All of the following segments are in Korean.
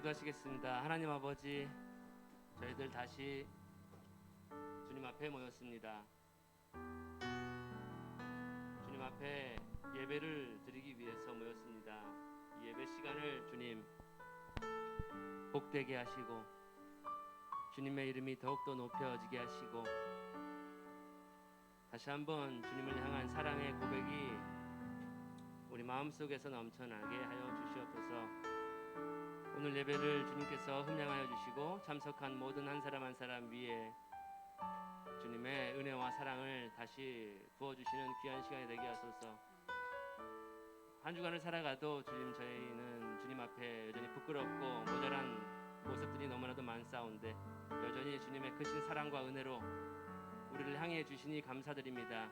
기도하시겠습니다. 하나님 아버지, 저희들 다시 주님 앞에 모였습니다. 주님 앞에 예배를 드리기 위해서 모였습니다. 이 예배 시간을 주님 복되게 하시고 주님의 이름이 더욱더 높여지게 하시고 다시 한번 주님을 향한 사랑의 고백이 우리 마음속에서 넘쳐나게 하여 주시옵소서. 오늘 예배를 주님께서 흠양하여 주시고 참석한 모든 한 사람 위에 주님의 은혜와 사랑을 다시 부어주시는 귀한 시간이 되게 하소서. 한 주간을 살아가도 주님, 저희는 주님 앞에 여전히 부끄럽고 모자란 모습들이 너무나도 많사온데 여전히 주님의 크신 사랑과 은혜로 우리를 향해 주시니 감사드립니다.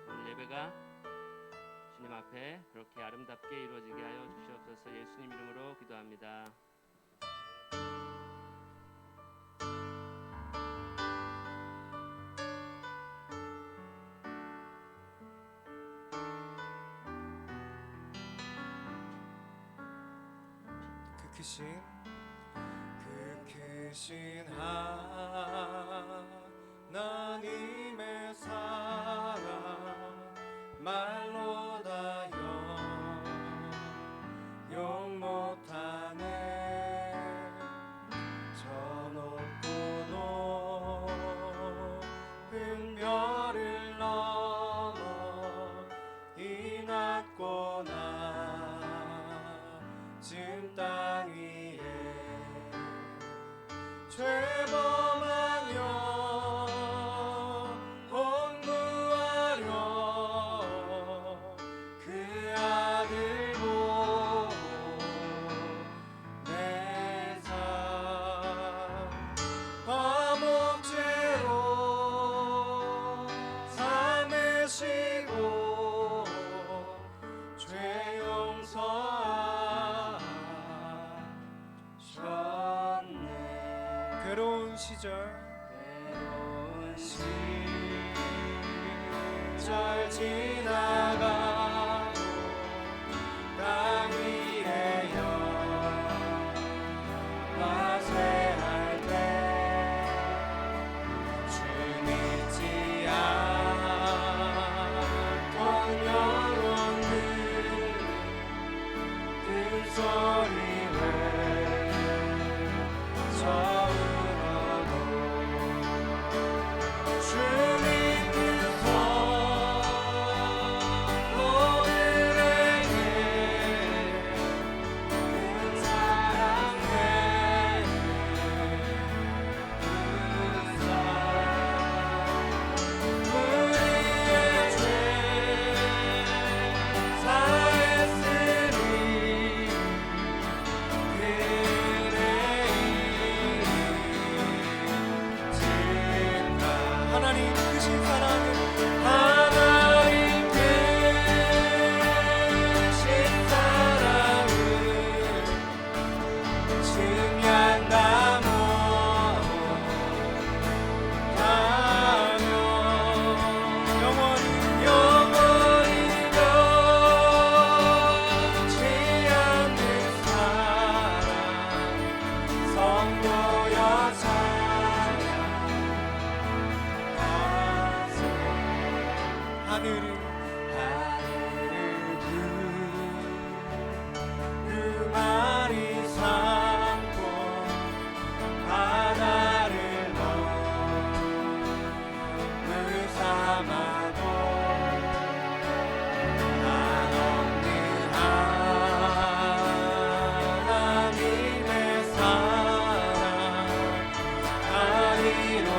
오늘 예배가 주님 앞에 그렇게 아름답게 이루어지게 하여 주시옵소서. 예수님 이름으로 기도합니다. 그 크신 하나님의 사랑 말로 다 용 못하네. 저 높고 높은 별을 넘어 이 낮고 낮은 땅 위에 죄범한 영혼 구하려 그 아들 보내사 화목제로 삼으시고 죄 용서하셨네. 괴로운 시절 지나가고 땅 위에 영화쇠할 때 주 믿지 않던 영혼들 큰 소리 외쳐울어도 주님 그 성도들에게 큰 사랑 베푸사 우리의 죄 사했으니 하나님 크신 사랑을 증량나무 하며 영원히 변치 않는 사랑 성도여 하늘을 두루마리 삼고 바다를 너무 삼아도 한없는 하나님의 사랑 다리로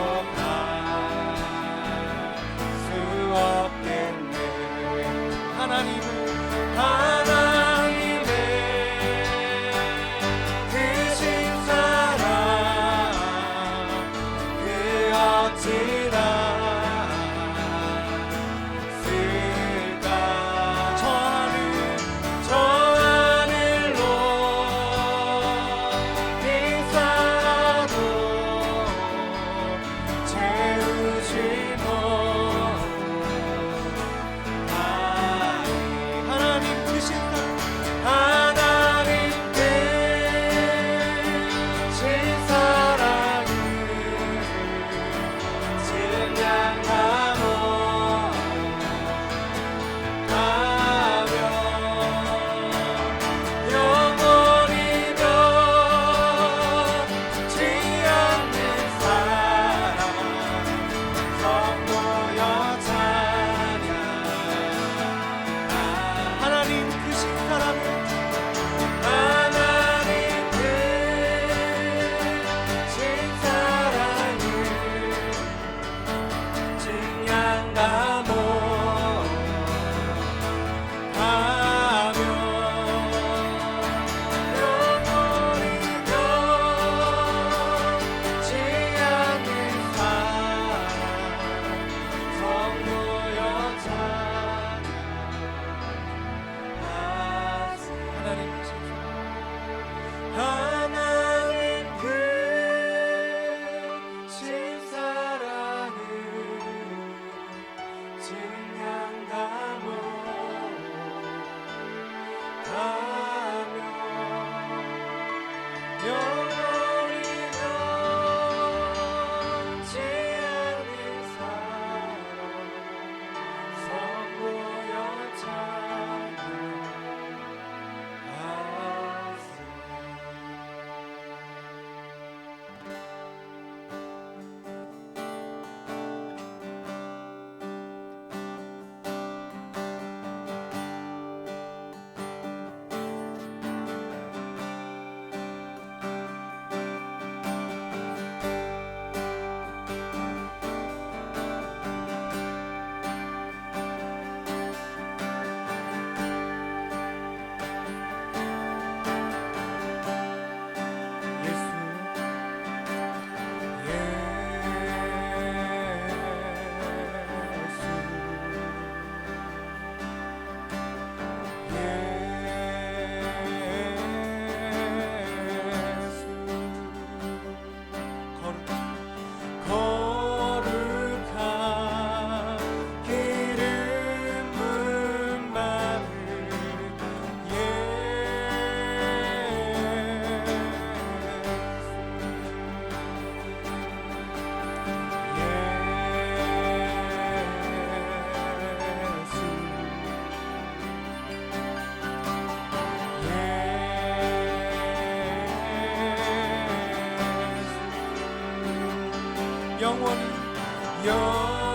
갈수 없겠네. 하나님의 크신 사랑 그 어찌나 쓸까. 저 하늘로 비싸도 채우지 못 하나님 크신 사랑 하나님 크신 사랑을 증량하며 가며 영원히 변치 않는 사랑 선보여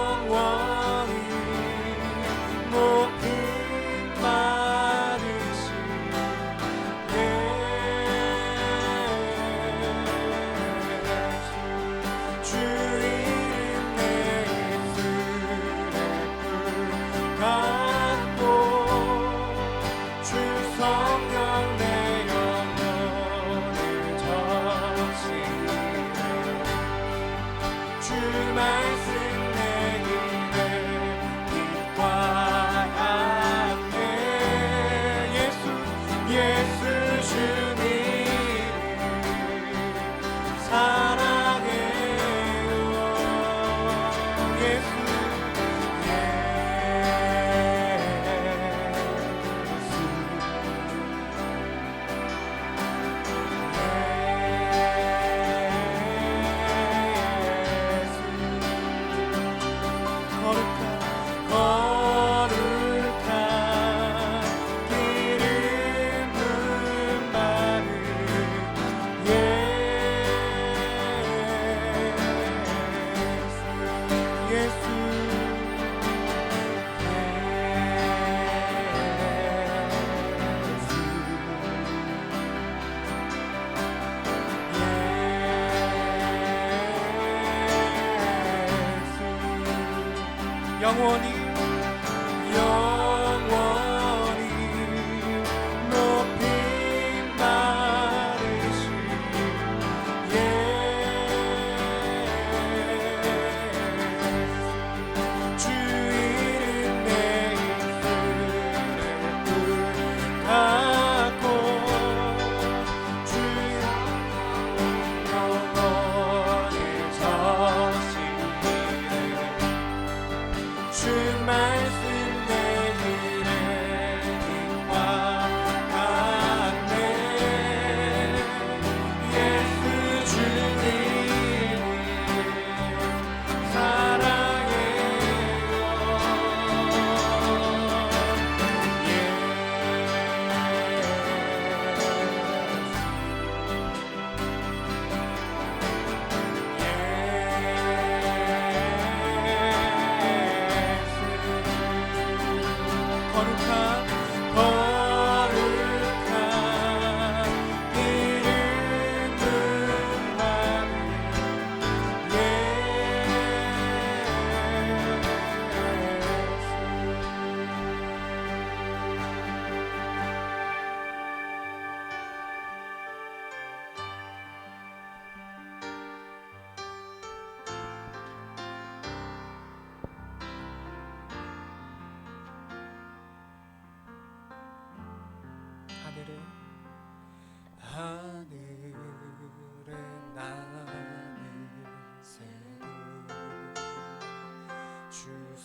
영원히 높임 받으신 예수 주 이름 내 입술에 불 갖고 주 성령 내 영혼을 적시네 주 말씀 내 입에 빛과 함께 예수 주님 사랑해요 예수 영원히 높임 받으신 예수 주 이름 내 입술에 불 갖고 주 영원히 적시네 주 말씀 내 길에 빛과 같네 예수 주님 사랑해요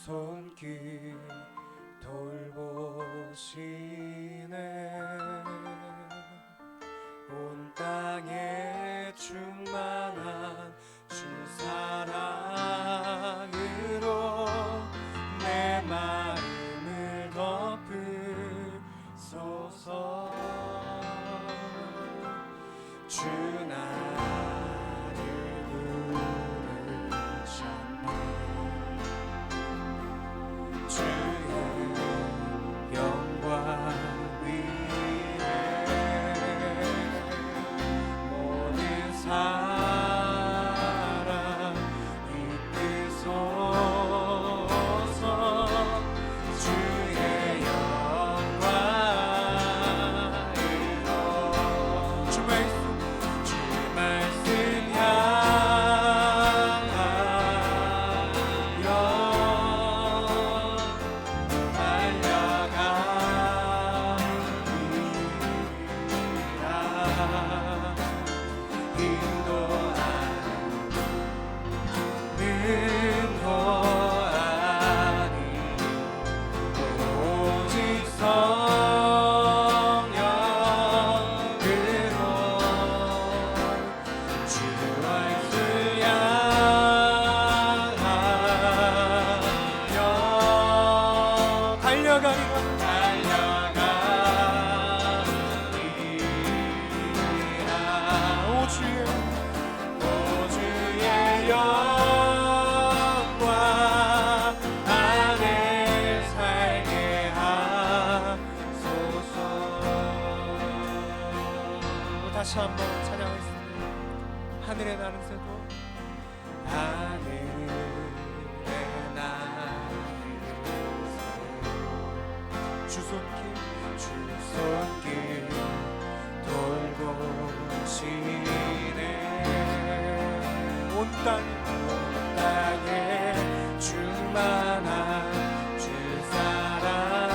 손길 돌보시네. 온 땅에 충만한 주 사랑으로 내 마음을 덮으소서. 주 나를 부르셨네. 주의 영광 위에 모든 사랑 이끄소서. 주의 영광으로 주 말씀 다시 한번 찬양하겠습니다. 하늘에 나는 새도 하늘에 나는 새도 주 손길 돌보시네. 온 땅에 충만한 주 사랑으로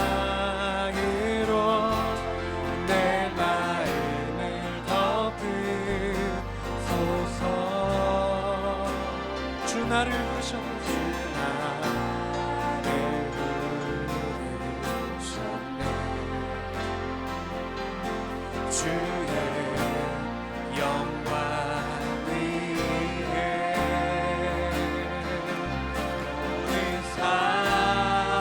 내 마음을 덮으소서. 주 나를 부르셨네. 주의 영광 위에 모든 사랑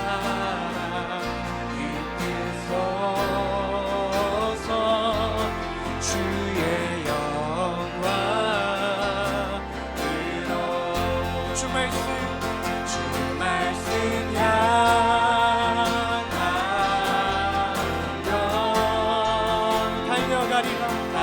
이끄소서. 주의 영광으로 주 말씀 향하여 달려가리라.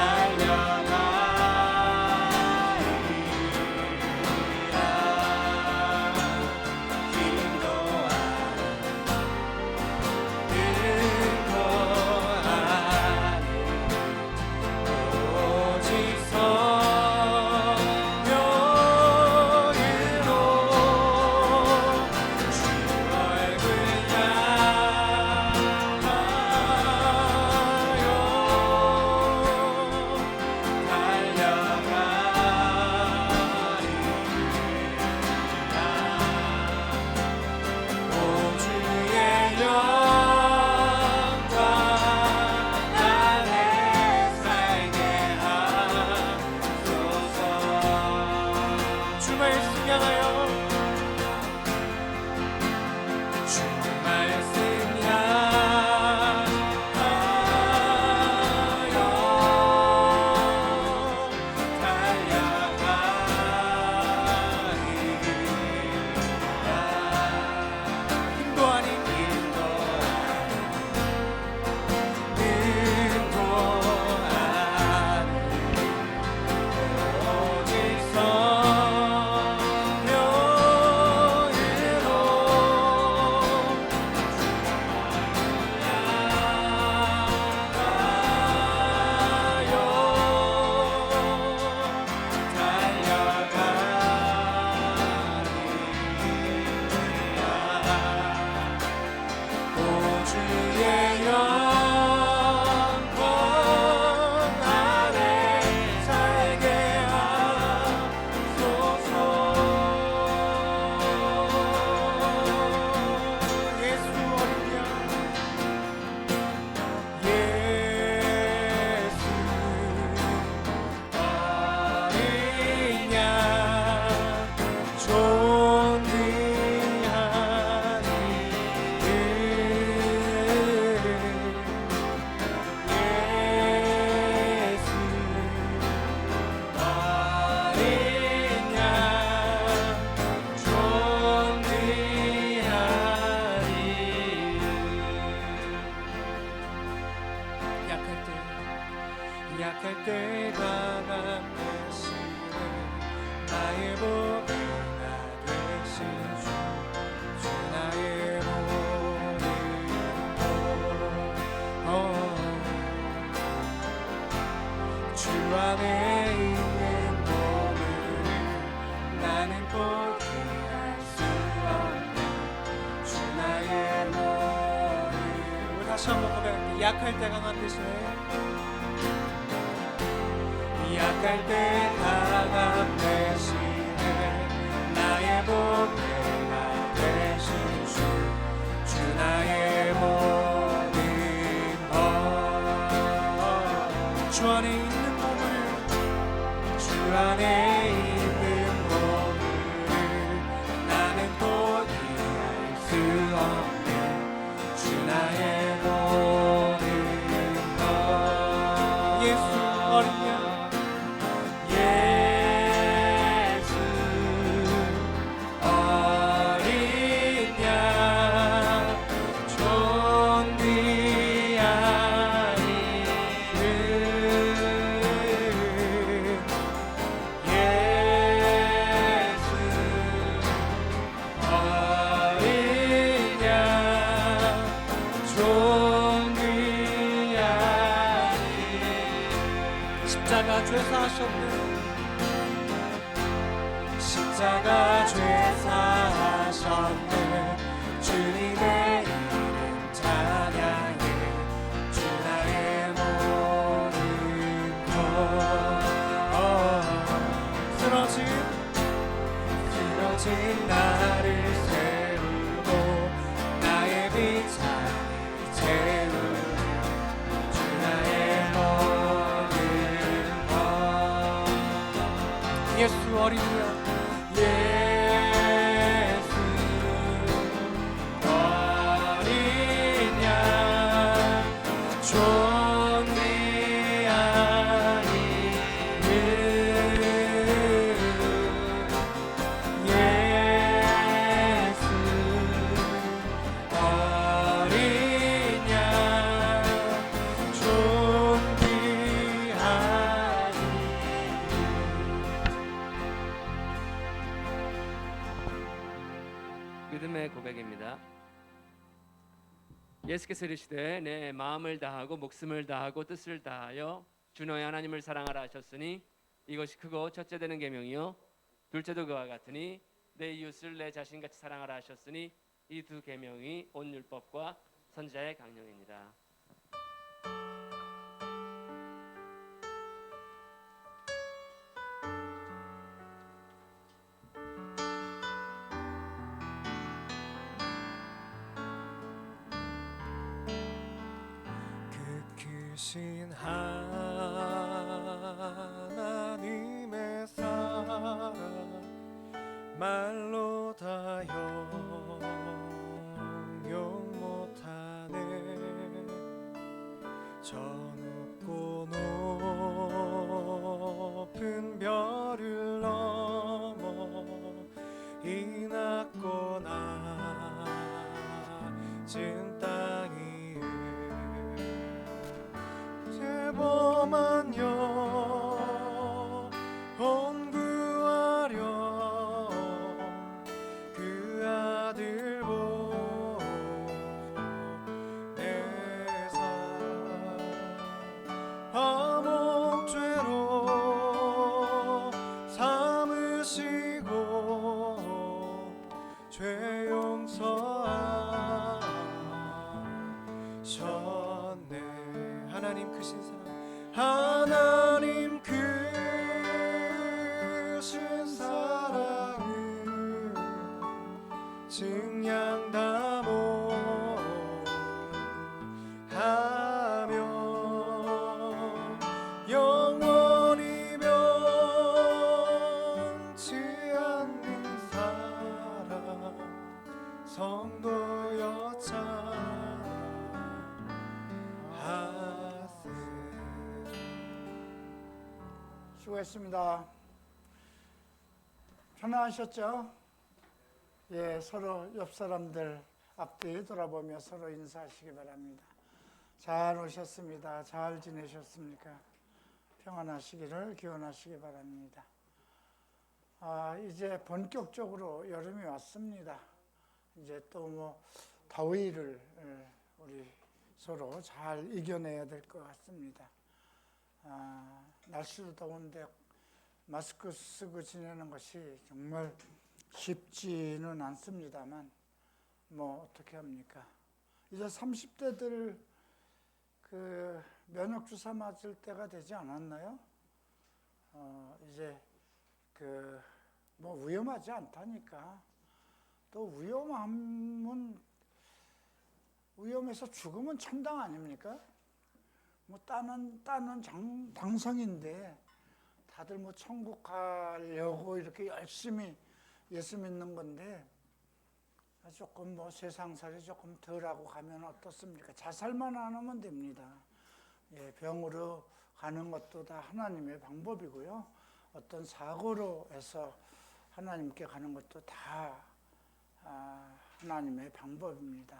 약할 때 강한 대신에 나의 보배가 되신 주 나의 모든 것 주 안에 있는 몸을 나는 포기할 수 없네 주 나의 모든 우리 다시 한번 고백할게 약할 때 강한 대신에 약할 때 강한 대신에 나의 보배가 되신 주 나의 모든 것 주 안에 있는 몸을 주 안에 있는 몸을 나는 포기할 수 없네 주 나의 모든 것 예수 어린 양 예수 어린 양 존귀한 이름 예수 어린 양 존귀한 이름 십자가 죄사하셨네 십자가 죄사하셨네 주님의 이름 찬양해 주 나의 모든 것 쓰러진 나를 세우고 나의 비참을 채우고 주 나의 모든 것 예수 어린 양 예수 어린 양 존귀한 이름 예수 어린 양 존귀한 믿음의 고백입니다. 예수께서 이르시되 내 마음을 다하고 목숨을 다하고 뜻을 다하여 주 너의 하나님을 사랑하라 하셨으니 이것이 크고 첫째 되는 계명이요 둘째도 그와 같으니 내 이웃을 내 자신같이 사랑하라 하셨으니 이 두 계명이 온 율법과 선지자의 강령이니라. 크신 하나님의 사랑 말로 다 형용 못하네 저 높고 높은 별을 넘어 이 낮고 낮은 땅 위에 범한 영혼 구하려 그 아들 보내사 화목죄로 삼으시고 죄 용서하셨네 하나님 크신 사랑 하나님 크신 사랑을 증량다 못하며 영원히 변치 않는 사랑 성도였잖아 수고했습니다. 편안하셨죠? 예, 서로 옆 사람들 앞뒤 돌아보며 서로 인사하시기 바랍니다. 잘 오셨습니다. 잘 지내셨습니까? 평안하시기를 기원하시기 바랍니다. 이제 본격적으로 여름이 왔습니다. 이제 또 뭐 더위를 우리 서로 잘 이겨내야 될 것 같습니다. 날씨도 더운데 마스크 쓰고 지내는 것이 정말 쉽지는 않습니다만 뭐 어떻게 합니까? 이제 30대들 그 면역 주사 맞을 때가 되지 않았나요? 이제 그 뭐 위험하지 않다니까. 또 위험해서 죽으면 천당 아닙니까? 뭐 따는 당상인데 다들 뭐 천국 가려고 이렇게 열심히 예수 믿는 건데 조금 뭐 세상살이 조금 덜하고 가면 어떻습니까? 자살만 안 하면 됩니다. 예, 병으로 가는 것도 다 하나님의 방법이고요. 어떤 사고로 해서 하나님께 가는 것도 다 하나님의 방법입니다.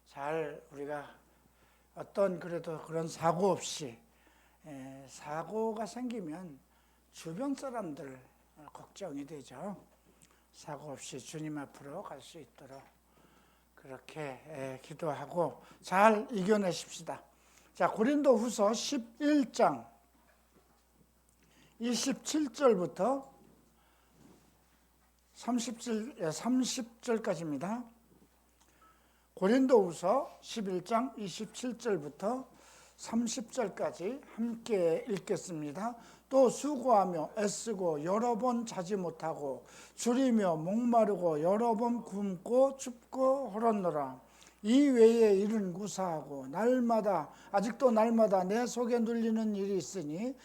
잘 우리가 어떤 그래도 그런 사고 없이 사고가 생기면 주변 사람들 걱정이 되죠. 사고 없이 주님 앞으로 갈 수 있도록 그렇게 기도하고 잘 이겨내십시다. 자, 고린도후서 11장 27절부터 30절까지입니다. 고린도후서 11장 27절부터 30절까지 함께 읽겠습니다. 또 수고하며 애쓰고 여러 번 자지 못하고 줄이며 목마르고 여러 번 굶고 춥고 헐었노라. 이 외에 일은 구사하고 아직도 날마다 내 속에 눌리는 일이 있으니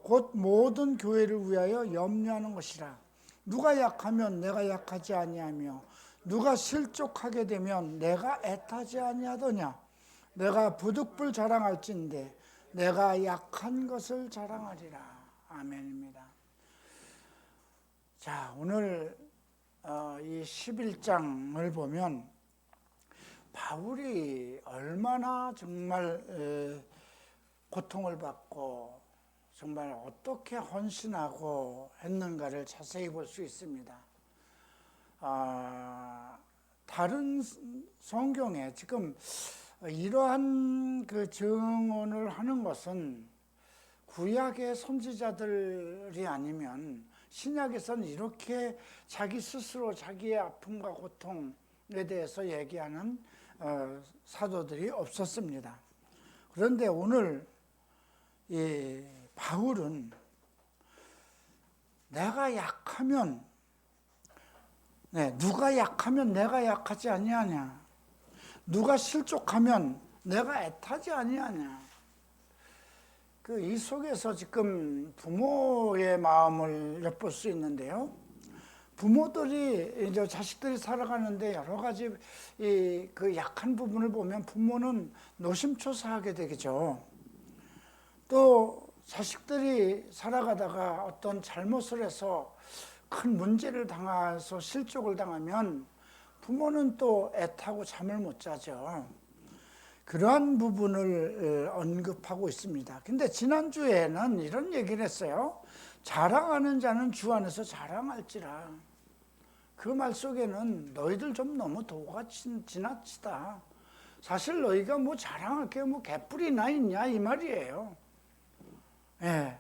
곧 모든 교회를 위하여 염려하는 것이라. 누가 약하면 내가 약하지 아니하며 누가 실족하게 되면 내가 애타지 아니하더냐. 내가 부득불 자랑할진대 내가 약한 것을 자랑하리라. 아멘입니다. 자, 오늘 이 11장을 보면 바울이 얼마나 정말 고통을 받고 정말 어떻게 헌신하고 했는가를 자세히 볼 수 있습니다. 다른 성경에 지금 이러한 그 증언을 하는 것은 구약의 선지자들이 아니면 신약에서는 이렇게 자기 스스로 자기의 아픔과 고통에 대해서 얘기하는 사도들이 없었습니다. 그런데 오늘 이 바울은 내가 약하면 누가 약하면 내가 약하지 아니하냐. 누가 실족하면 내가 애타지 아니하냐. 이 속에서 지금 부모의 마음을 엿볼 수 있는데요. 부모들이 이제 자식들이 살아가는데 여러 가지 그 약한 부분을 보면 부모는 노심초사하게 되겠죠. 또 자식들이 살아가다가 어떤 잘못을 해서 큰 문제를 당해서 실족을 당하면 부모는 또 애타고 잠을 못 자죠. 그러한 부분을 언급하고 있습니다. 근데 지난주에는 이런 얘기를 했어요. 자랑하는 자는 주 안에서 자랑할지라. 그 말 속에는 너희들 좀 너무 도가 지나치다. 사실 너희가 뭐 자랑할 게 뭐 개뿔이나 있냐 이 말이에요. 예.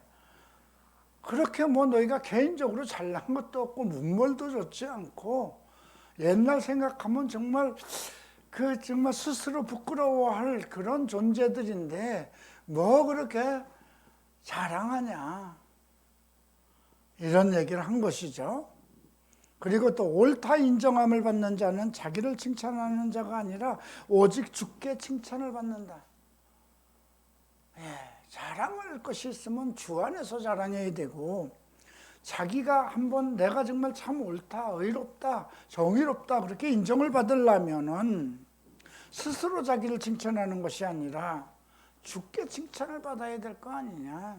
그렇게 뭐 너희가 개인적으로 잘난 것도 없고 문물도 좋지 않고 옛날 생각하면 정말 정말 스스로 부끄러워할 그런 존재들인데 뭐 그렇게 자랑하냐 이런 얘기를 한 것이죠. 그리고 또 옳다 인정함을 받는 자는 자기를 칭찬하는 자가 아니라 오직 주께 칭찬을 받는다. 자랑할 것이 있으면 주 안에서 자랑해야 되고 자기가 한번 내가 정말 참 옳다, 의롭다, 정의롭다 그렇게 인정을 받으려면은 스스로 자기를 칭찬하는 것이 아니라 주께 칭찬을 받아야 될 거 아니냐.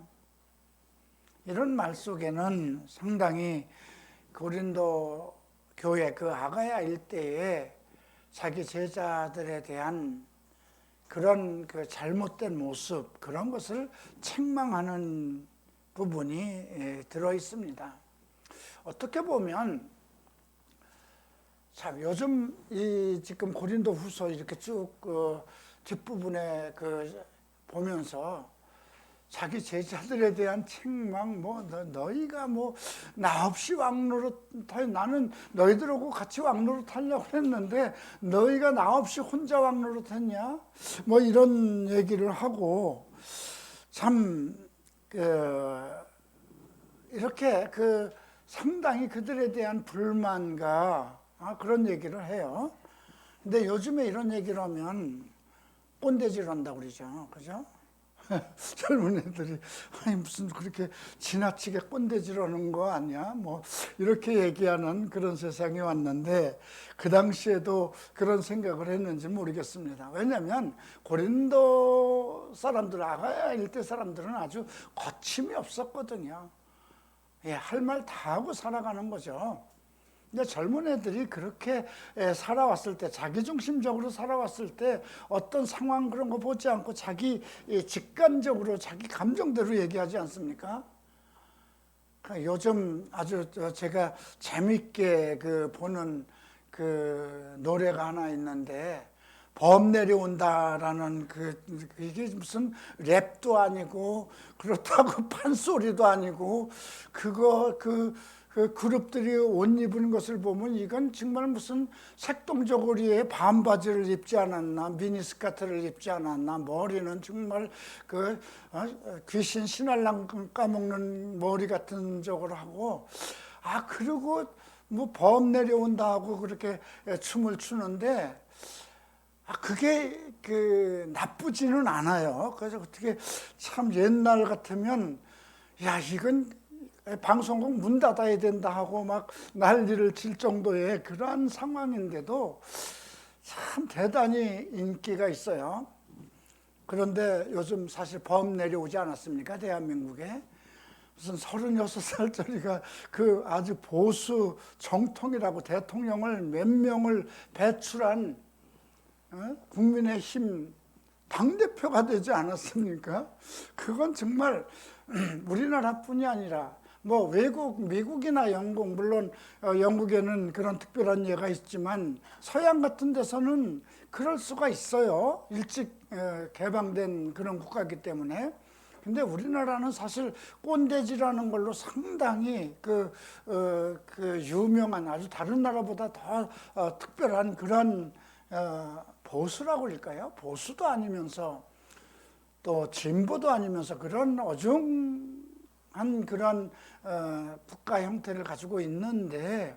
이런 말 속에는 상당히 고린도 교회 그 아가야 일대에 자기 제자들에 대한 그런 그 잘못된 모습, 그런 것을 책망하는 부분이 들어 있습니다. 어떻게 보면 참 요즘 이 지금 고린도후서 이렇게 쭉 뒷부분에 보면서 자기 제자들에 대한 책망, 너희가 나 없이 왕노릇하여, 나는 너희들하고 같이 왕노릇하려고 했는데 너희가 나 없이 혼자 왕노릇했냐? 이런 얘기를 하고, 참 이렇게 상당히 그들에 대한 불만과 그런 얘기를 해요. 근데 요즘에 이런 얘기를 하면 꼰대질 한다고 그러죠. 그죠? 젊은 애들이 아니 무슨 그렇게 지나치게 꼰대질하는 거 아니야? 이렇게 얘기하는 그런 세상이 왔는데 그 당시에도 그런 생각을 했는지 모르겠습니다. 왜냐하면 고린도 사람들, 아가야 일대 사람들은 아주 거침이 없었거든요. 할 말 다 하고 살아가는 거죠. 근데 젊은 애들이 그렇게 살아왔을 때, 자기중심적으로 살아왔을 때 어떤 상황 그런 거 보지 않고 자기 직관적으로 자기 감정대로 얘기하지 않습니까? 요즘 아주 제가 재밌게 보는 노래가 하나 있는데, 범 내려온다라는 이게 무슨 랩도 아니고 그렇다고 판소리도 아니고 그 그룹들이 옷 입은 것을 보면 이건 정말 무슨 색동저고리에 반바지를 입지 않았나, 미니스커트를 입지 않았나, 머리는 정말 귀신 신할랑 까먹는 머리 같은 저걸 하고, 그리고 범 내려온다 하고 그렇게 춤을 추는데, 그게 나쁘지는 않아요. 그래서 어떻게 참 옛날 같으면 이건 방송국 문 닫아야 된다 하고 막 난리를 칠 정도의 그러한 상황인데도 참 대단히 인기가 있어요. 그런데 요즘 사실 범 내려오지 않았습니까? 대한민국에. 무슨 36살짜리가 아주 보수 정통이라고 대통령을 몇 명을 배출한 국민의힘 당대표가 되지 않았습니까? 그건 정말 우리나라뿐이 아니라 미국이나 영국, 물론 영국에는 그런 특별한 예가 있지만 서양 같은 데서는 그럴 수가 있어요. 일찍 개방된 그런 국가이기 때문에. 근데 우리나라는 사실 꼰대질하는 걸로 상당히 유명한, 아주 다른 나라보다 더 특별한 그런 보수라고 할까요? 보수도 아니면서 또 진보도 아니면서 그런 어중한 그런 국가 형태를 가지고 있는데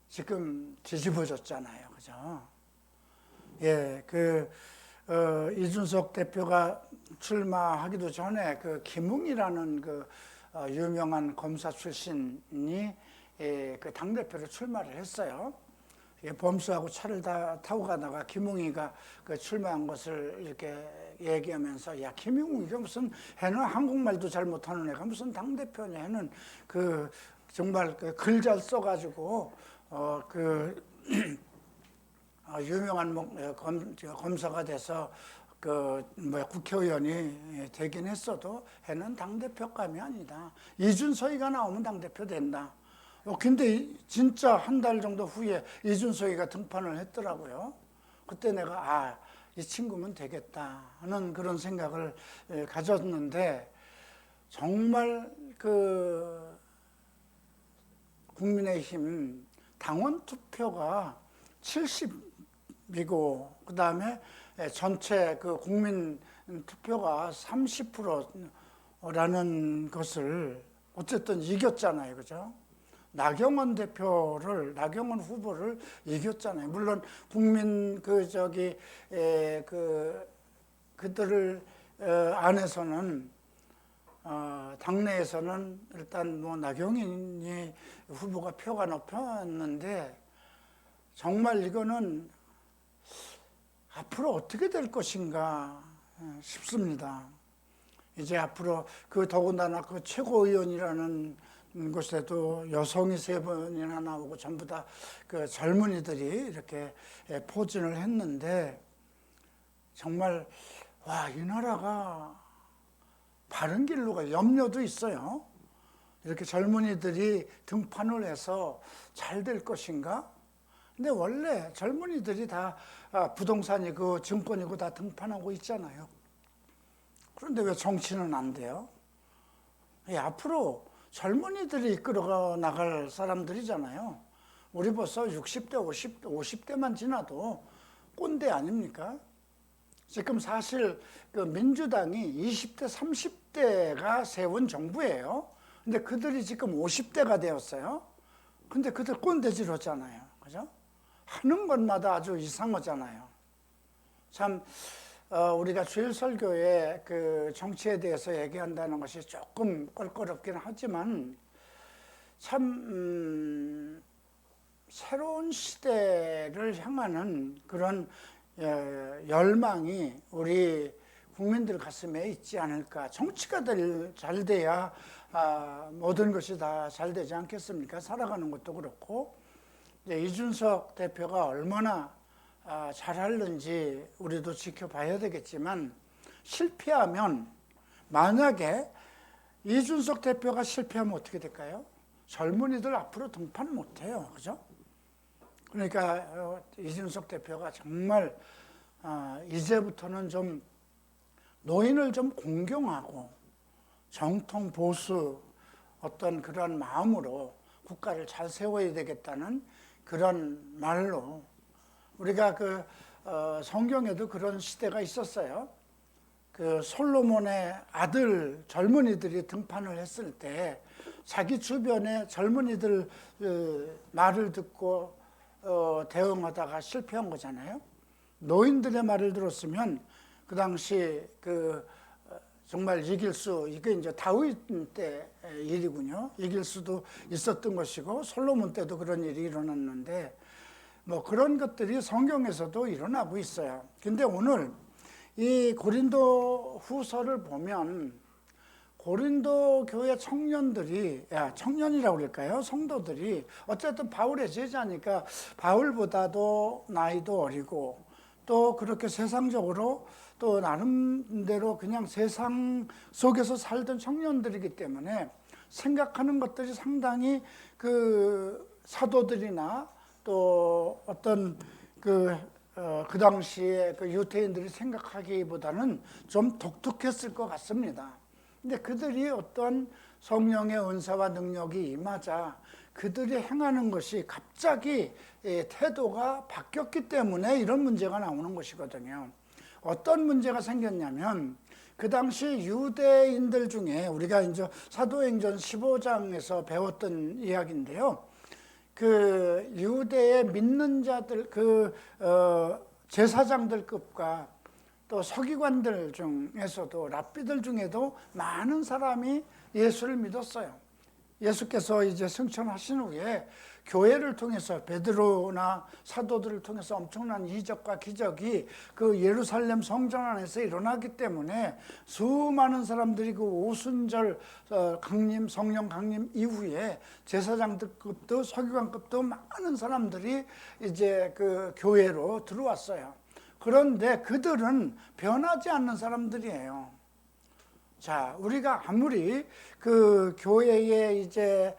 지금 뒤집어졌잖아요. 그죠? 이준석 대표가 출마하기도 전에 김웅이라는 유명한 검사 출신이 당대표로 출마를 했어요. 범수하고 차를 타고 가다가 김웅이가 출마한 것을 이렇게 얘기하면서, 야, 김웅이가 무슨, 해는 한국말도 잘 못하는 애가 무슨 당대표냐, 해는 정말 글 잘 써가지고 유명한 검사가 돼서 국회의원이 되긴 했어도 해는 당대표감이 아니다. 이준석이가 나오면 당대표 된다. 근데 진짜 한 달 정도 후에 이준석이가 등판을 했더라고요. 그때 내가 이 친구면 되겠다 하는 그런 생각을 가졌는데, 정말 국민의힘 당원 투표가 70이고 그 다음에 전체 국민 투표가 30%라는 것을 어쨌든 이겼잖아요. 그죠? 나경원 후보를 이겼잖아요. 물론 국민 그들을 안에서는 당내에서는 일단 나경원이 후보가 표가 높았는데, 정말 이거는 앞으로 어떻게 될 것인가 싶습니다. 이제 앞으로 더군다나 최고위원이라는 곳에도 여성이 3번이나 나오고 전부 다 젊은이들이 이렇게 포진을 했는데, 정말 와, 이 나라가 바른 길로 가 염려도 있어요. 이렇게 젊은이들이 등판을 해서 잘 될 것인가? 근데 원래 젊은이들이 다 부동산이고 증권이고 다 등판하고 있잖아요. 그런데 왜 정치는 안 돼요? 앞으로 젊은이들이 이끌어 나갈 사람들이잖아요. 우리 벌써 60대, 50대만 지나도 꼰대 아닙니까? 지금 사실 그 민주당이 20대, 30대가 세운 정부예요. 근데 그들이 지금 50대가 되었어요. 근데 그들 꼰대질 하잖아요. 그죠? 하는 것마다 아주 이상하잖아요. 참, 우리가 주일 설교에 그 정치에 대해서 얘기한다는 것이 조금 껄끄럽긴 하지만 참, 새로운 시대를 향하는 그런 열망이 우리 국민들 가슴에 있지 않을까. 정치가 잘 돼야 모든 것이 다 잘 되지 않겠습니까? 살아가는 것도 그렇고. 이제 이준석 대표가 얼마나 잘하는지 우리도 지켜봐야 되겠지만, 실패하면, 만약에 이준석 대표가 실패하면 어떻게 될까요? 젊은이들 앞으로 등판 못해요. 그죠? 그러니까 이준석 대표가 정말 이제부터는 좀 노인을 좀 공경하고 정통 보수 어떤 그런 마음으로 국가를 잘 세워야 되겠다는 그런 말로, 우리가 그 성경에도 그런 시대가 있었어요. 그 솔로몬의 아들 젊은이들이 등판을 했을 때 자기 주변에 젊은이들 말을 듣고 대응하다가 실패한 거잖아요. 노인들의 말을 들었으면 그 당시 그 정말 이게 이제 다윗 때 일이군요. 이길 수도 있었던 것이고 솔로몬 때도 그런 일이 일어났는데, 뭐 그런 것들이 성경에서도 일어나고 있어요. 근데 오늘 이 고린도 후서를 보면 고린도 교회 청년들이, 청년이라고 그럴까요? 성도들이 어쨌든 바울의 제자니까 바울보다도 나이도 어리고 또 그렇게 세상적으로 또 나름대로 그냥 세상 속에서 살던 청년들이기 때문에 생각하는 것들이 상당히 그 사도들이나 또 어떤 그 당시에 그 유대인들이 생각하기보다는 좀 독특했을 것 같습니다. 근데 그들이 어떤 성령의 은사와 능력이 임하자 그들이 행하는 것이 갑자기 태도가 바뀌었기 때문에 이런 문제가 나오는 것이거든요. 어떤 문제가 생겼냐면, 그 당시 유대인들 중에 우리가 이제 사도행전 15장에서 배웠던 이야기인데요. 그 유대의 믿는 자들, 제사장들급과 또 서기관들 중에서도 랍비들 중에도 많은 사람이 예수를 믿었어요. 예수께서 이제 승천하신 후에 교회를 통해서 베드로나 사도들을 통해서 엄청난 이적과 기적이 그 예루살렘 성전 안에서 일어나기 때문에 수많은 사람들이 그 오순절 강림, 성령 강림 이후에 제사장급도 서기관급도 많은 사람들이 이제 그 교회로 들어왔어요. 그런데 그들은 변하지 않는 사람들이에요. 자, 우리가 아무리 그 교회에 이제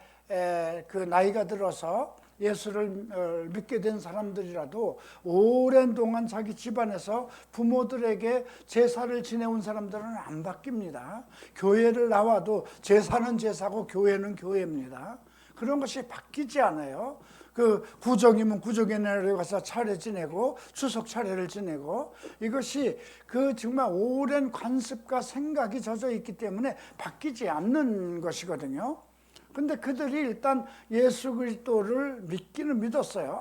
그 나이가 들어서 예수를 믿게 된 사람들이라도 오랜 동안 자기 집안에서 부모들에게 제사를 지내온 사람들은 안 바뀝니다. 교회를 나와도 제사는 제사고 교회는 교회입니다. 그런 것이 바뀌지 않아요. 그 구정이면 구정에 내려가서 차례 지내고 추석 차례를 지내고, 이것이 그 정말 오랜 관습과 생각이 젖어 있기 때문에 바뀌지 않는 것이거든요. 근데 그들이 일단 예수 그리스도를 믿기는 믿었어요.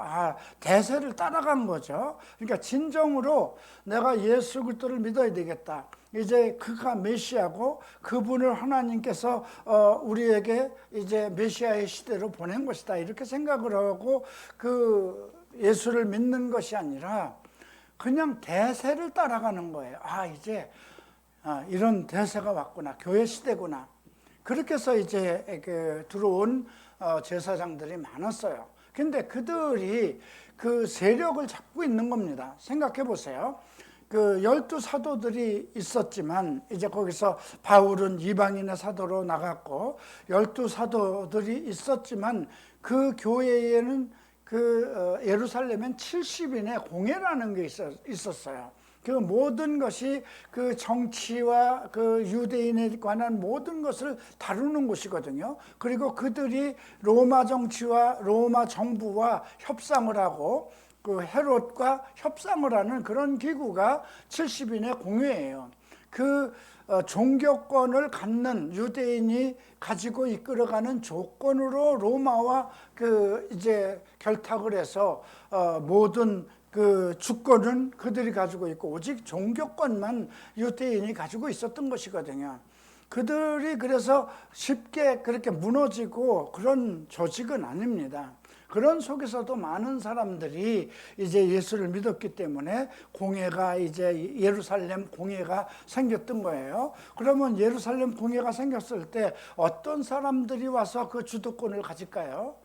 대세를 따라간 거죠. 그러니까 진정으로 내가 예수 그리스도를 믿어야 되겠다. 이제 그가 메시아고 그분을 하나님께서 우리에게 이제 메시아의 시대로 보낸 것이다, 이렇게 생각을 하고 그 예수를 믿는 것이 아니라 그냥 대세를 따라가는 거예요. 이제 이런 대세가 왔구나, 교회 시대구나. 그렇게 해서 이제 그 들어온 제사장들이 많았어요. 근데 그들이 그 세력을 잡고 있는 겁니다. 생각해 보세요. 그 12사도들이 있었지만 이제 거기서 바울은 이방인의 사도로 나갔고 12사도들이 있었지만 그 교회에는 예루살렘엔 70인의 공회라는 게 있었어요. 그 모든 것이 그 정치와 그 유대인에 관한 모든 것을 다루는 곳이거든요. 그리고 그들이 로마 정치와 로마 정부와 협상을 하고 그 헤롯과 협상을 하는 그런 기구가 70인의 공회예요. 그 종교권을 갖는 유대인이 가지고 이끌어가는 조건으로 로마와 그 이제 결탁을 해서 모든 그 주권은 그들이 가지고 있고 오직 종교권만 유대인이 가지고 있었던 것이거든요. 그들이 그래서 쉽게 그렇게 무너지고 그런 조직은 아닙니다. 그런 속에서도 많은 사람들이 이제 예수를 믿었기 때문에 공회가 이제 예루살렘 공회가 생겼던 거예요. 그러면 예루살렘 공회가 생겼을 때 어떤 사람들이 와서 그 주도권을 가질까요?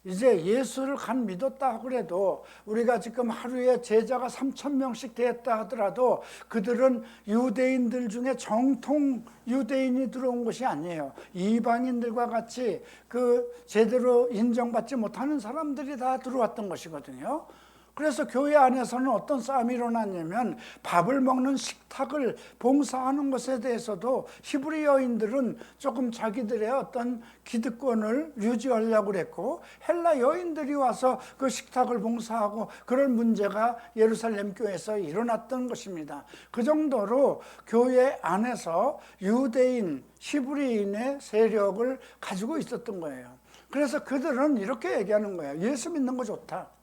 이제 예수를 간 믿었다 그래도 우리가 지금 하루에 제자가 3,000명씩 됐다 하더라도 그들은 유대인들 중에 정통 유대인이 들어온 것이 아니에요. 이방인들과 같이 그 제대로 인정받지 못하는 사람들이 다 들어왔던 것이거든요. 그래서 교회 안에서는 어떤 싸움이 일어났냐면 밥을 먹는 식탁을 봉사하는 것에 대해서도 히브리 여인들은 조금 자기들의 어떤 기득권을 유지하려고 그랬고 헬라 여인들이 와서 그 식탁을 봉사하고 그런 문제가 예루살렘 교회에서 일어났던 것입니다. 그 정도로 교회 안에서 유대인, 히브리인의 세력을 가지고 있었던 거예요. 그래서 그들은 이렇게 얘기하는 거예요. 예수 믿는 거 좋다.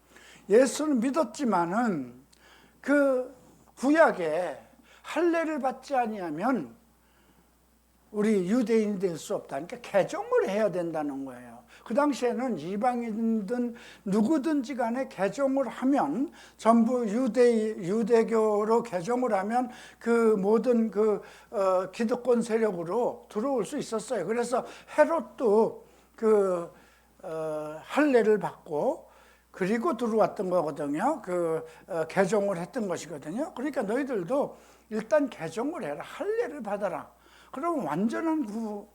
예수는 믿었지만은 그 구약에 할례를 받지 아니하면 우리 유대인이 될 수 없다. 그러니까 개종을 해야 된다는 거예요. 그 당시에는 이방인든 누구든지 간에 개종을 하면 전부 유대교로 개종을 하면 그 모든 그 기득권 세력으로 들어올 수 있었어요. 그래서 헤롯도 그 할례를 받고 그리고 들어왔던 거거든요. 개종을 했던 것이거든요. 그러니까 너희들도 일단 개종을 해라. 할례를 받아라. 그러면 완전한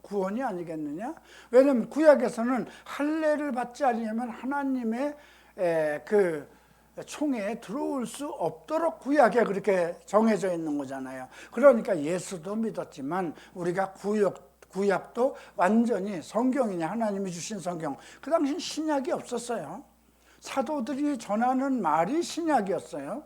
구원이 아니겠느냐? 왜냐하면 구약에서는 할례를 받지 않으면 하나님의 그 총회에 들어올 수 없도록 구약에 그렇게 정해져 있는 거잖아요. 그러니까 예수도 믿었지만 우리가 구약도 완전히 성경이냐 하나님이 주신 성경. 그 당시엔 신약이 없었어요. 사도들이 전하는 말이 신약이었어요.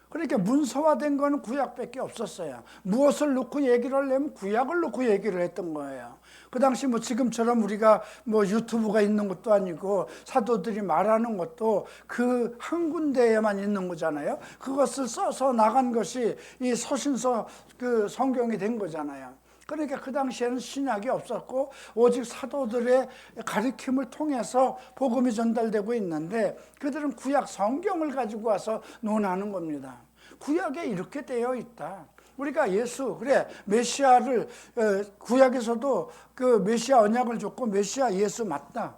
그러니까 문서화된 거는 구약밖에 없었어요. 무엇을 놓고 얘기를 하려면 구약을 놓고 얘기를 했던 거예요. 그 당시 뭐 지금처럼 우리가 뭐 유튜브가 있는 것도 아니고 사도들이 말하는 것도 그 한 군데에만 있는 거잖아요. 그것을 써서 나간 것이 이 서신서 그 성경이 된 거잖아요. 그러니까 그 당시에는 신약이 없었고 오직 사도들의 가르침을 통해서 복음이 전달되고 있는데 그들은 구약 성경을 가지고 와서 논하는 겁니다. 구약에 이렇게 되어 있다. 우리가 예수, 그래 메시아를 구약에서도 그 메시아 언약을 줬고 메시아 예수 맞다.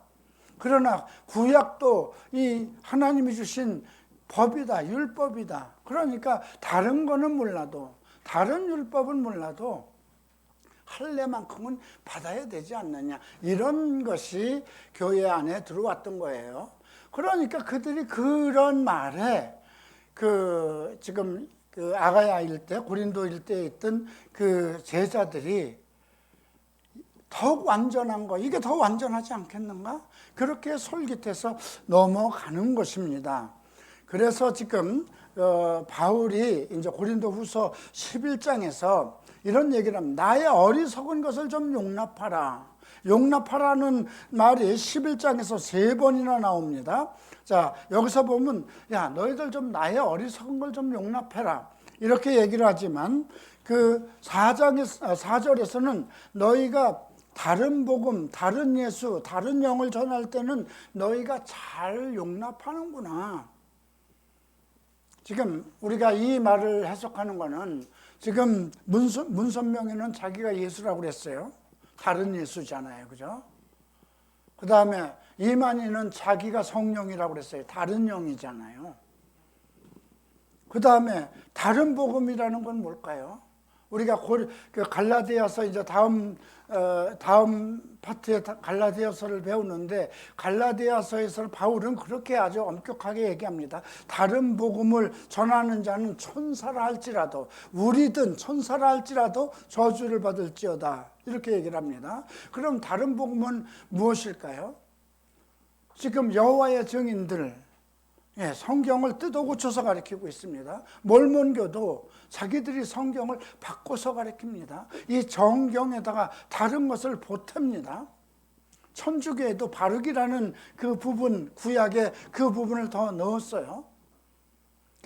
그러나 구약도 이 하나님이 주신 법이다, 율법이다. 그러니까 다른 거는 몰라도 다른 율법은 몰라도 할례만큼은 받아야 되지 않느냐, 이런 것이 교회 안에 들어왔던 거예요. 그러니까 그들이 그런 말에 지금 아가야 일대, 고린도 일대에 있던 그 제자들이 더욱 완전한 거, 이게 더 완전하지 않겠는가? 그렇게 솔깃해서 넘어가는 것입니다. 그래서 지금 바울이 이제 고린도 후서 11장에서 이런 얘기를 합니다. 나의 어리석은 것을 좀 용납하라. 용납하라는 말이 11장에서 3번이나 나옵니다. 자, 여기서 보면 야, 너희들 좀 나의 어리석은 걸 좀 용납해라. 이렇게 얘기를 하지만 그 4절에서는 너희가 다른 복음, 다른 예수, 다른 영을 전할 때는 너희가 잘 용납하는구나. 지금 우리가 이 말을 해석하는 거는 지금 문선명이는 자기가 예수라고 그랬어요. 다른 예수잖아요. 그죠? 그 다음에 이만희는 자기가 성령이라고 그랬어요. 다른 영이잖아요. 그 다음에 다른 복음이라는 건 뭘까요? 우리가 그 갈라디아서 이제 다음 파트에 갈라디아서를 배우는데, 갈라디아서에서 바울은 그렇게 아주 엄격하게 얘기합니다. 다른 복음을 전하는 자는 천사라 할지라도, 우리든 천사라 할지라도 저주를 받을지어다, 이렇게 얘기를 합니다. 그럼 다른 복음은 무엇일까요? 지금 여호와의 증인들, 성경을 뜯어 고쳐서 가르치고 있습니다. 몰몬교도 자기들이 성경을 바꿔서 가르칩니다. 이 정경에다가 다른 것을 보탭니다. 천주교에도 바르기라는 그 부분, 구약에 그 부분을 더 넣었어요.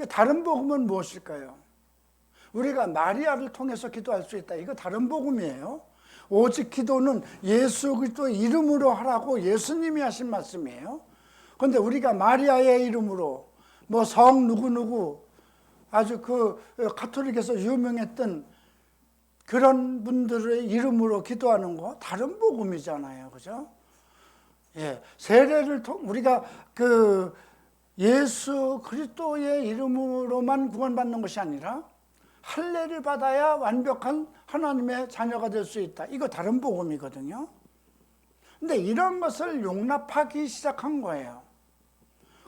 다른 복음은 무엇일까요? 우리가 마리아를 통해서 기도할 수 있다. 이거 다른 복음이에요. 오직 기도는 예수 그리스도의 이름으로 하라고 예수님이 하신 말씀이에요. 그런데 우리가 마리아의 이름으로 뭐 성 누구누구 아주 그 가톨릭에서 유명했던 그런 분들의 이름으로 기도하는 거 다른 복음이잖아요. 그죠? 예. 세례를 우리가 그 예수 그리스도의 이름으로만 구원받는 것이 아니라 할례를 받아야 완벽한 하나님의 자녀가 될 수 있다. 이거 다른 복음이거든요. 근데 이런 것을 용납하기 시작한 거예요.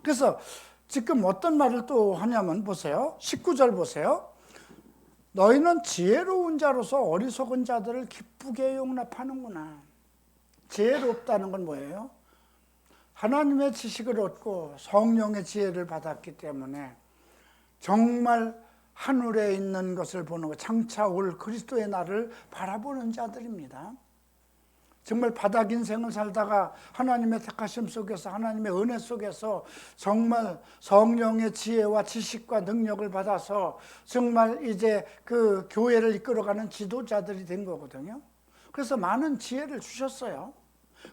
그래서 지금 어떤 말을 또 하냐면 보세요. 19절 보세요. 너희는 지혜로운 자로서 어리석은 자들을 기쁘게 용납하는구나. 지혜롭다는 건 뭐예요? 하나님의 지식을 얻고 성령의 지혜를 받았기 때문에 정말 하늘에 있는 것을 보는 것, 장차 올 그리스도의 날을 바라보는 자들입니다. 정말 바닥 인생을 살다가 하나님의 택하심 속에서, 하나님의 은혜 속에서 정말 성령의 지혜와 지식과 능력을 받아서 정말 이제 그 교회를 이끌어가는 지도자들이 된 거거든요. 그래서 많은 지혜를 주셨어요.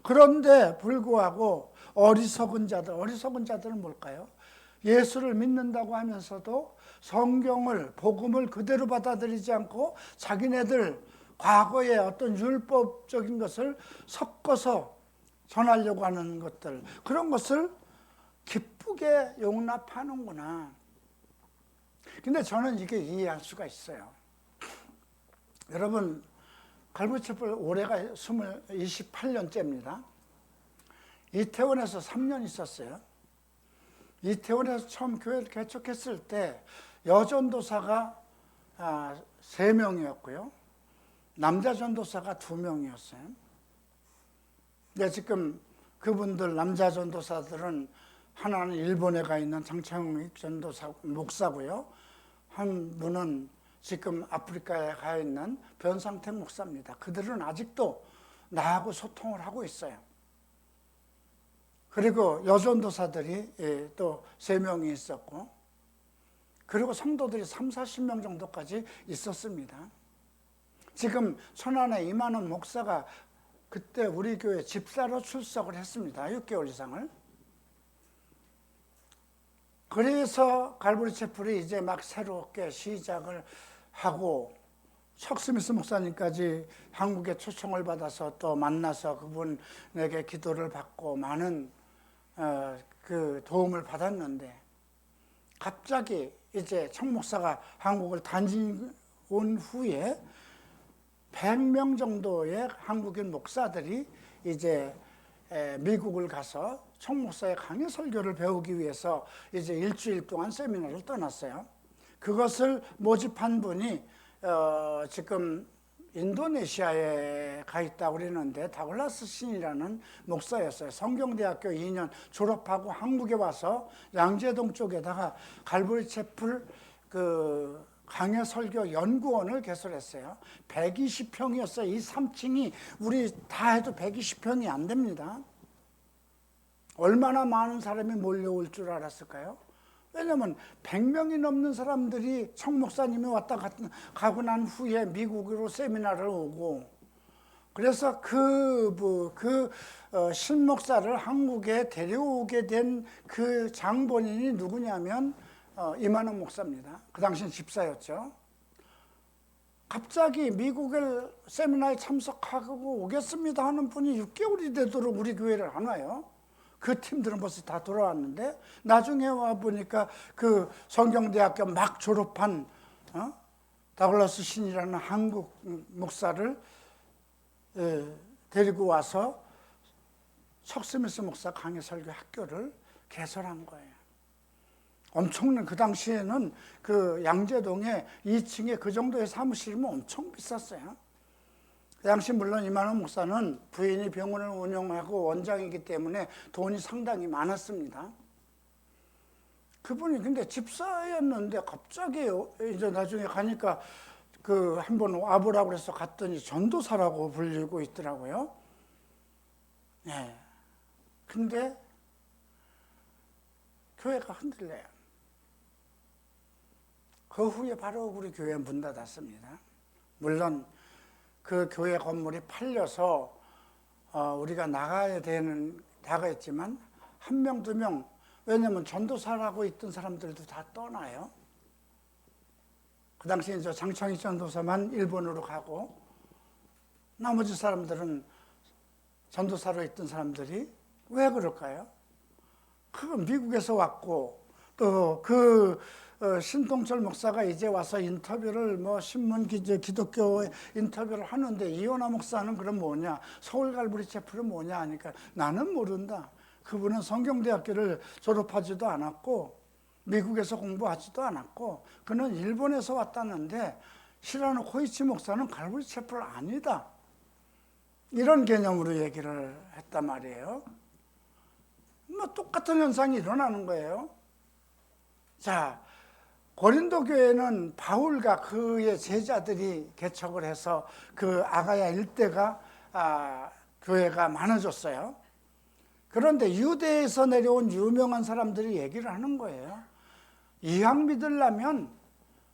그런데 불구하고 어리석은 자들은 뭘까요? 예수를 믿는다고 하면서도 성경을, 복음을 그대로 받아들이지 않고 자기네들 과거의 어떤 율법적인 것을 섞어서 전하려고 하는 것들, 그런 것을 기쁘게 용납하는구나. 근데 저는 이게 이해할 수가 있어요. 여러분, 갈보채플 올해가 28년째입니다. 이태원에서 3년 있었어요. 이태원에서 처음 교회를 개척했을 때 여전도사가 3명이었고요. 남자 전도사가 2명이었어요. 근데 지금 그분들 남자 전도사들은 하나는 일본에 가 있는 장창익 전도사 목사고요. 한 분은 지금 아프리카에 가 있는 변상택 목사입니다. 그들은 아직도 나하고 소통을 하고 있어요. 그리고 여전도사들이 또 3명이 있었고, 그리고 성도들이 30-40명 정도까지 있었습니다. 지금 천안에 이만원 목사가 그때 우리 교회 집사로 출석을 했습니다. 6개월 이상을. 그래서 갈보리 채플이 이제 막 새롭게 시작을 하고, 척 스미스 목사님까지 한국에 초청을 받아서 또 만나서 그분에게 기도를 받고 많은 그 도움을 받았는데, 갑자기 이제 청 목사가 한국을 다녀온 후에 100명 정도의 한국인 목사들이 이제 미국을 가서 청 목사의 강의 설교를 배우기 위해서 이제 일주일 동안 세미나를 떠났어요. 그것을 모집한 분이 지금 인도네시아에 가 있다고 그러는데 다글라스 신이라는 목사였어요. 성경대학교 2년 졸업하고 한국에 와서 양재동 쪽에다가 갈보리 채플 그 강해 설교 연구원을 개설했어요. 120평이었어요. 이 3층이 우리 다 해도 120평이 안 됩니다. 얼마나 많은 사람이 몰려올 줄 알았을까요? 왜냐하면 100명이 넘는 사람들이 청 목사님이 왔다 가고 난 후에 미국으로 세미나를 오고, 그래서 신 목사를 한국에 데려오게 된 그 장본인이 누구냐면 이만원 목사입니다. 그 당시엔 집사였죠. 갑자기 미국에 세미나에 참석하고 오겠습니다 하는 분이 6개월이 되도록 우리 교회를 안 와요. 그 팀들은 벌써 다 돌아왔는데 나중에 와 보니까 그 성경대학교 막 졸업한 다글라스 신이라는 한국 목사를 데리고 와서 석스미스 목사 강의 설교 학교를 개설한 거예요. 엄청난, 그 당시에는 그 양재동에 2층에 그 정도의 사무실이면 엄청 비쌌어요. 그 당시 물론 이만원 목사는 부인이 병원을 운영하고 원장이기 때문에 돈이 상당히 많았습니다. 그분이 근데 집사였는데 갑자기 이제 나중에 가니까 그 한번 와보라고 해서 갔더니 전도사라고 불리고 있더라고요. 네. 근데 교회가 흔들려요. 그 후에 바로 우리 교회 문 닫았습니다. 물론 그 교회 건물이 팔려서 우리가 나가야 되는 다가있지만 한 명, 두 명, 왜냐면 전도사라고 있던 사람들도 다 떠나요. 그 당시에 저 장창희 전도사만 일본으로 가고 나머지 사람들은 전도사로 있던 사람들이 왜 그럴까요? 그 미국에서 왔고 또 그 신동철 목사가 이제 와서 인터뷰를 신문 기독교 인터뷰를 하는데 이호나 목사는 그럼 뭐냐, 서울 갈보리 채플은 뭐냐 하니까 나는 모른다. 그분은 성경대학교를 졸업하지도 않았고 미국에서 공부하지도 않았고 그는 일본에서 왔다는데 시라노 코이치 목사는 갈보리 채플 아니다. 이런 개념으로 얘기를 했단 말이에요. 똑같은 현상이 일어나는 거예요. 자, 고린도 교회는 바울과 그의 제자들이 개척을 해서 그 아가야 일대가 교회가 많아졌어요. 그런데 유대에서 내려온 유명한 사람들이 얘기를 하는 거예요. 이왕 믿으려면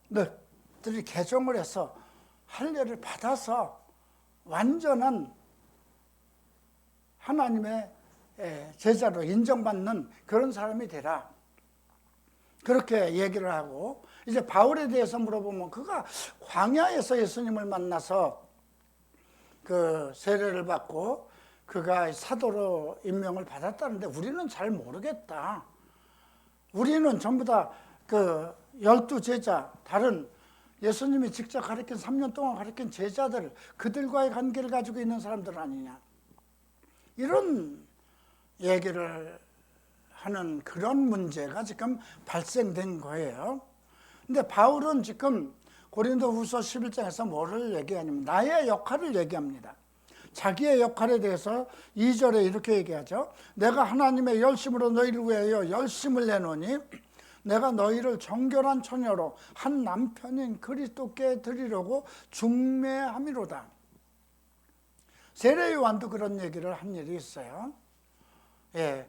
너희들이 개종을 해서 할례를 받아서 완전한 하나님의 제자로 인정받는 그런 사람이 되라. 그렇게 얘기를 하고 이제 바울에 대해서 물어보면 그가 광야에서 예수님을 만나서 그 세례를 받고 그가 사도로 임명을 받았다는데 우리는 잘 모르겠다. 우리는 전부 다 그 12제자, 다른 예수님이 직접 가르친 3년 동안 가르친 제자들, 그들과의 관계를 가지고 있는 사람들 아니냐. 이런 얘기를 하는 그런 문제가 지금 발생된 거예요. 근데 바울은 지금 고린도후서 11장에서 뭐를 얘기하냐면 나의 역할을 얘기합니다. 자기의 역할에 대해서 2절에 이렇게 얘기하죠. 내가 하나님의 열심으로 너희를 위하여 열심을 내노니 내가 너희를 정결한 처녀로 한 남편인 그리스도께 드리려고 중매함이로다. 세례요한도 그런 얘기를 한 일이 있어요. 예,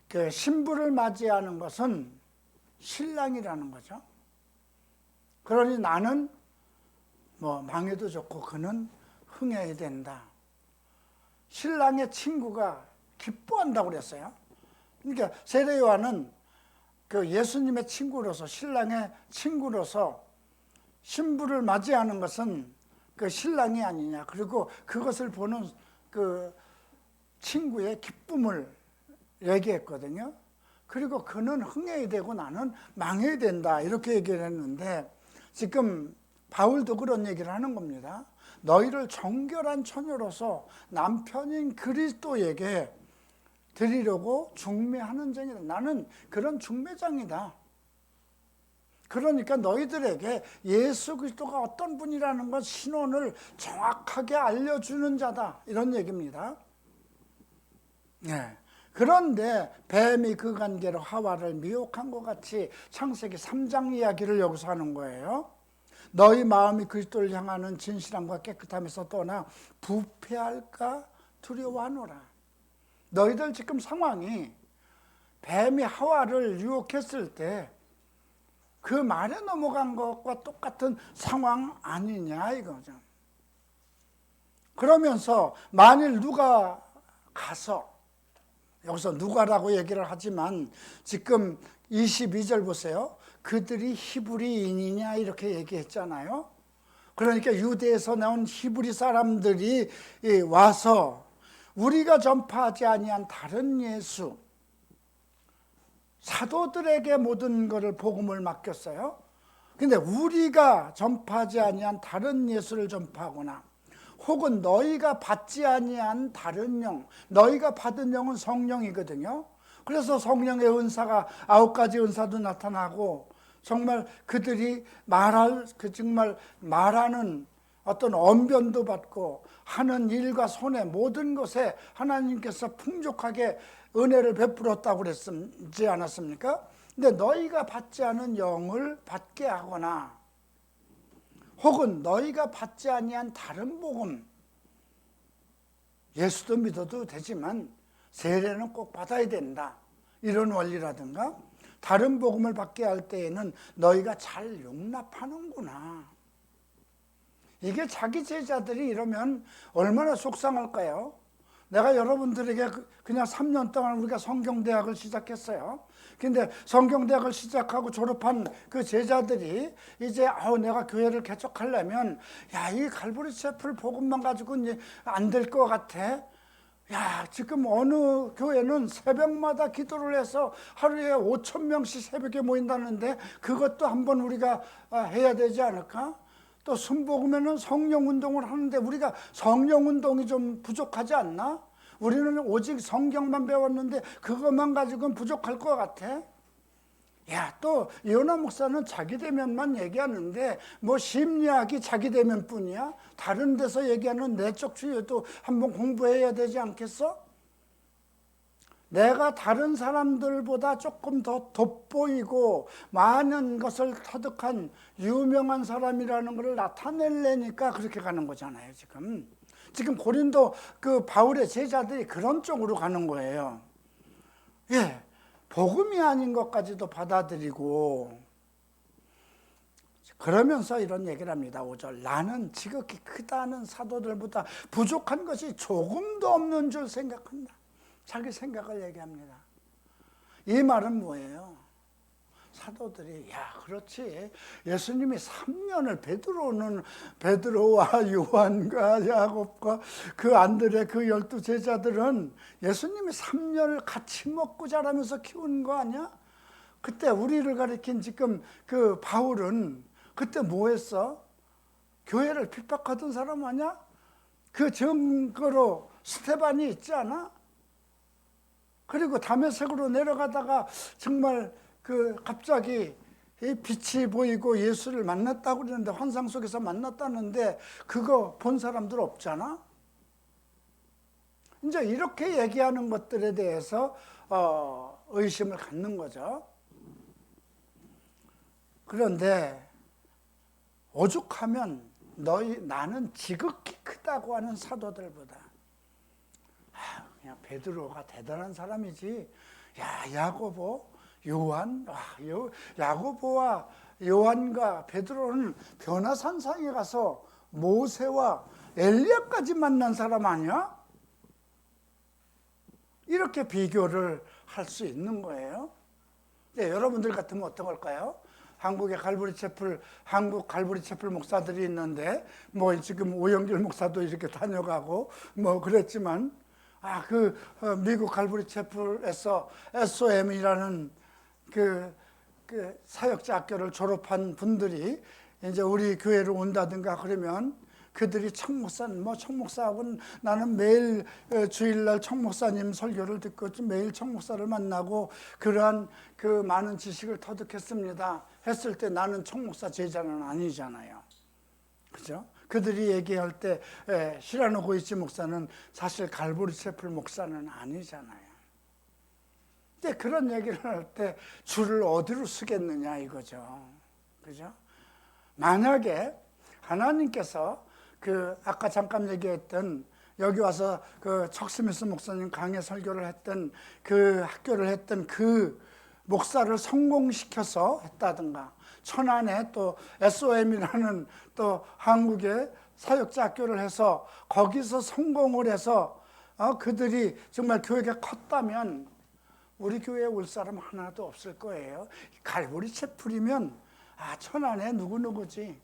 그 신부를 맞이하는 것은 신랑이라는 거죠. 그러니 나는 망해도 좋고 그는 흥해야 된다. 신랑의 친구가 기뻐한다고 그랬어요. 그러니까 세례요한은 그 예수님의 친구로서, 신랑의 친구로서 신부를 맞이하는 것은 그 신랑이 아니냐. 그리고 그것을 보는 그 친구의 기쁨을 얘기했거든요. 그리고 그는 흥해야 되고 나는 망해야 된다. 이렇게 얘기를 했는데 지금 바울도 그런 얘기를 하는 겁니다. 너희를 정결한 처녀로서 남편인 그리스도에게 드리려고 중매하는 장이다. 나는 그런 중매장이다. 그러니까 너희들에게 예수 그리스도가 어떤 분이라는 것 신원을 정확하게 알려주는 자다. 이런 얘기입니다. 네. 그런데 뱀이 그 관계로 하와를 미혹한 것 같이 창세기 3장 이야기를 여기서 하는 거예요. 너희 마음이 그리스도를 향하는 진실함과 깨끗함에서 떠나 부패할까 두려워하노라. 너희들 지금 상황이 뱀이 하와를 유혹했을 때 그 말에 넘어간 것과 똑같은 상황 아니냐 이거죠. 그러면서 만일 누가 가서, 여기서 누가라고 얘기를 하지만 지금 22절 보세요. 그들이 히브리인이냐 이렇게 얘기했잖아요. 그러니까 유대에서 나온 히브리 사람들이 와서 우리가 전파하지 아니한 다른 예수, 사도들에게 모든 것을 복음을 맡겼어요. 근데 우리가 전파하지 아니한 다른 예수를 전파하거나 혹은 너희가 받지 아니한 다른 영, 너희가 받은 영은 성령이거든요. 그래서 성령의 은사가 9가지 은사도 나타나고 정말 그들이 정말 말하는 어떤 언변도 받고 하는 일과 손의 모든 것에 하나님께서 풍족하게 은혜를 베풀었다고 그랬지 않았습니까? 근데 너희가 받지 않은 영을 받게 하거나 혹은 너희가 받지 아니한 다른 복음, 예수도 믿어도 되지만 세례는 꼭 받아야 된다, 이런 원리라든가 다른 복음을 받게 할 때에는 너희가 잘 용납하는구나. 이게 자기 제자들이 이러면 얼마나 속상할까요? 내가 여러분들에게 그냥 3년 동안 우리가 성경대학을 시작했어요. 근데 성경대학을 시작하고 졸업한 그 제자들이 이제 내가 교회를 개척하려면 이 갈보리 채플 복음만 가지고는 안 될 것 같아. 지금 어느 교회는 새벽마다 기도를 해서 하루에 5,000명씩 새벽에 모인다는데 그것도 한번 우리가 해야 되지 않을까? 또 순복음에는 성령운동을 하는데 우리가 성령운동이 좀 부족하지 않나? 우리는 오직 성경만 배웠는데 그것만 가지고는 부족할 것 같아. 또 이현아 목사는 자기 대면만 얘기하는데 뭐 심리학이 자기 대면뿐이야? 다른 데서 얘기하는 내적 치유도 한번 공부해야 되지 않겠어? 내가 다른 사람들보다 조금 더 돋보이고 많은 것을 터득한 유명한 사람이라는 것을 나타내려니까 그렇게 가는 거잖아요. 지금 고린도 그 바울의 제자들이 그런 쪽으로 가는 거예요. 복음이 아닌 것까지도 받아들이고 그러면서 이런 얘기를 합니다. 5절, 나는 지극히 크다는 사도들보다 부족한 것이 조금도 없는 줄 생각한다. 자기 생각을 얘기합니다. 이 말은 뭐예요? 사도들이 그렇지, 예수님이 3년을 베드로와 요한과 야곱과 그 안드레 그 12 제자들은 예수님이 3년을 같이 먹고 자라면서 키운 거 아니야? 그때 우리를 가리킨 지금 그 바울은 그때 뭐 했어? 교회를 핍박하던 사람 아니야? 그 증거로 스테반이 있지 않아? 그리고 다메섹으로 내려가다가 정말 갑자기 빛이 보이고 예수를 만났다고 그러는데, 환상 속에서 만났다는데 그거 본 사람들 없잖아. 이제 이렇게 얘기하는 것들에 대해서 의심을 갖는 거죠. 그런데 오죽하면 나는 지극히 크다고 하는 사도들보다 그냥 베드로가 대단한 사람이지. 야고보, 요한, 야고보와 요한과 베드로는 변화산상에 가서 모세와 엘리야까지 만난 사람 아니야? 이렇게 비교를 할 수 있는 거예요. 여러분들 같으면 어떤 걸까요? 한국 갈보리 채플 목사들이 있는데 지금 오영길 목사도 이렇게 다녀가고 그랬지만 미국 갈보리 채플에서 SOM이라는 그 사역자 학교를 졸업한 분들이 이제 우리 교회로 온다든가 그러면 그들이 청목사하고는 나는 매일 주일날 청목사님 설교를 듣고 매일 청목사를 만나고 그러한 그 많은 지식을 터득했습니다 했을 때 나는 청목사 제자는 아니잖아요. 그죠? 그들이 얘기할 때 시라노 고이치 목사는 사실 갈보리 채플 목사는 아니잖아요. 근데 그런 얘기를 할 때 줄을 어디로 쓰겠느냐 이거죠. 그죠? 만약에 하나님께서 아까 잠깐 얘기했던 여기 와서 척스미스 목사님 강의 설교를 했던 그 학교를 했던 그 목사를 성공시켜서 했다든가, 천안에 또 SOM이라는 또 한국의 사역자 학교를 해서 거기서 성공을 해서 그들이 정말 교회가 컸다면 우리 교회에 올 사람 하나도 없을 거예요. 갈보리 채플이면 천안에 누구누구지.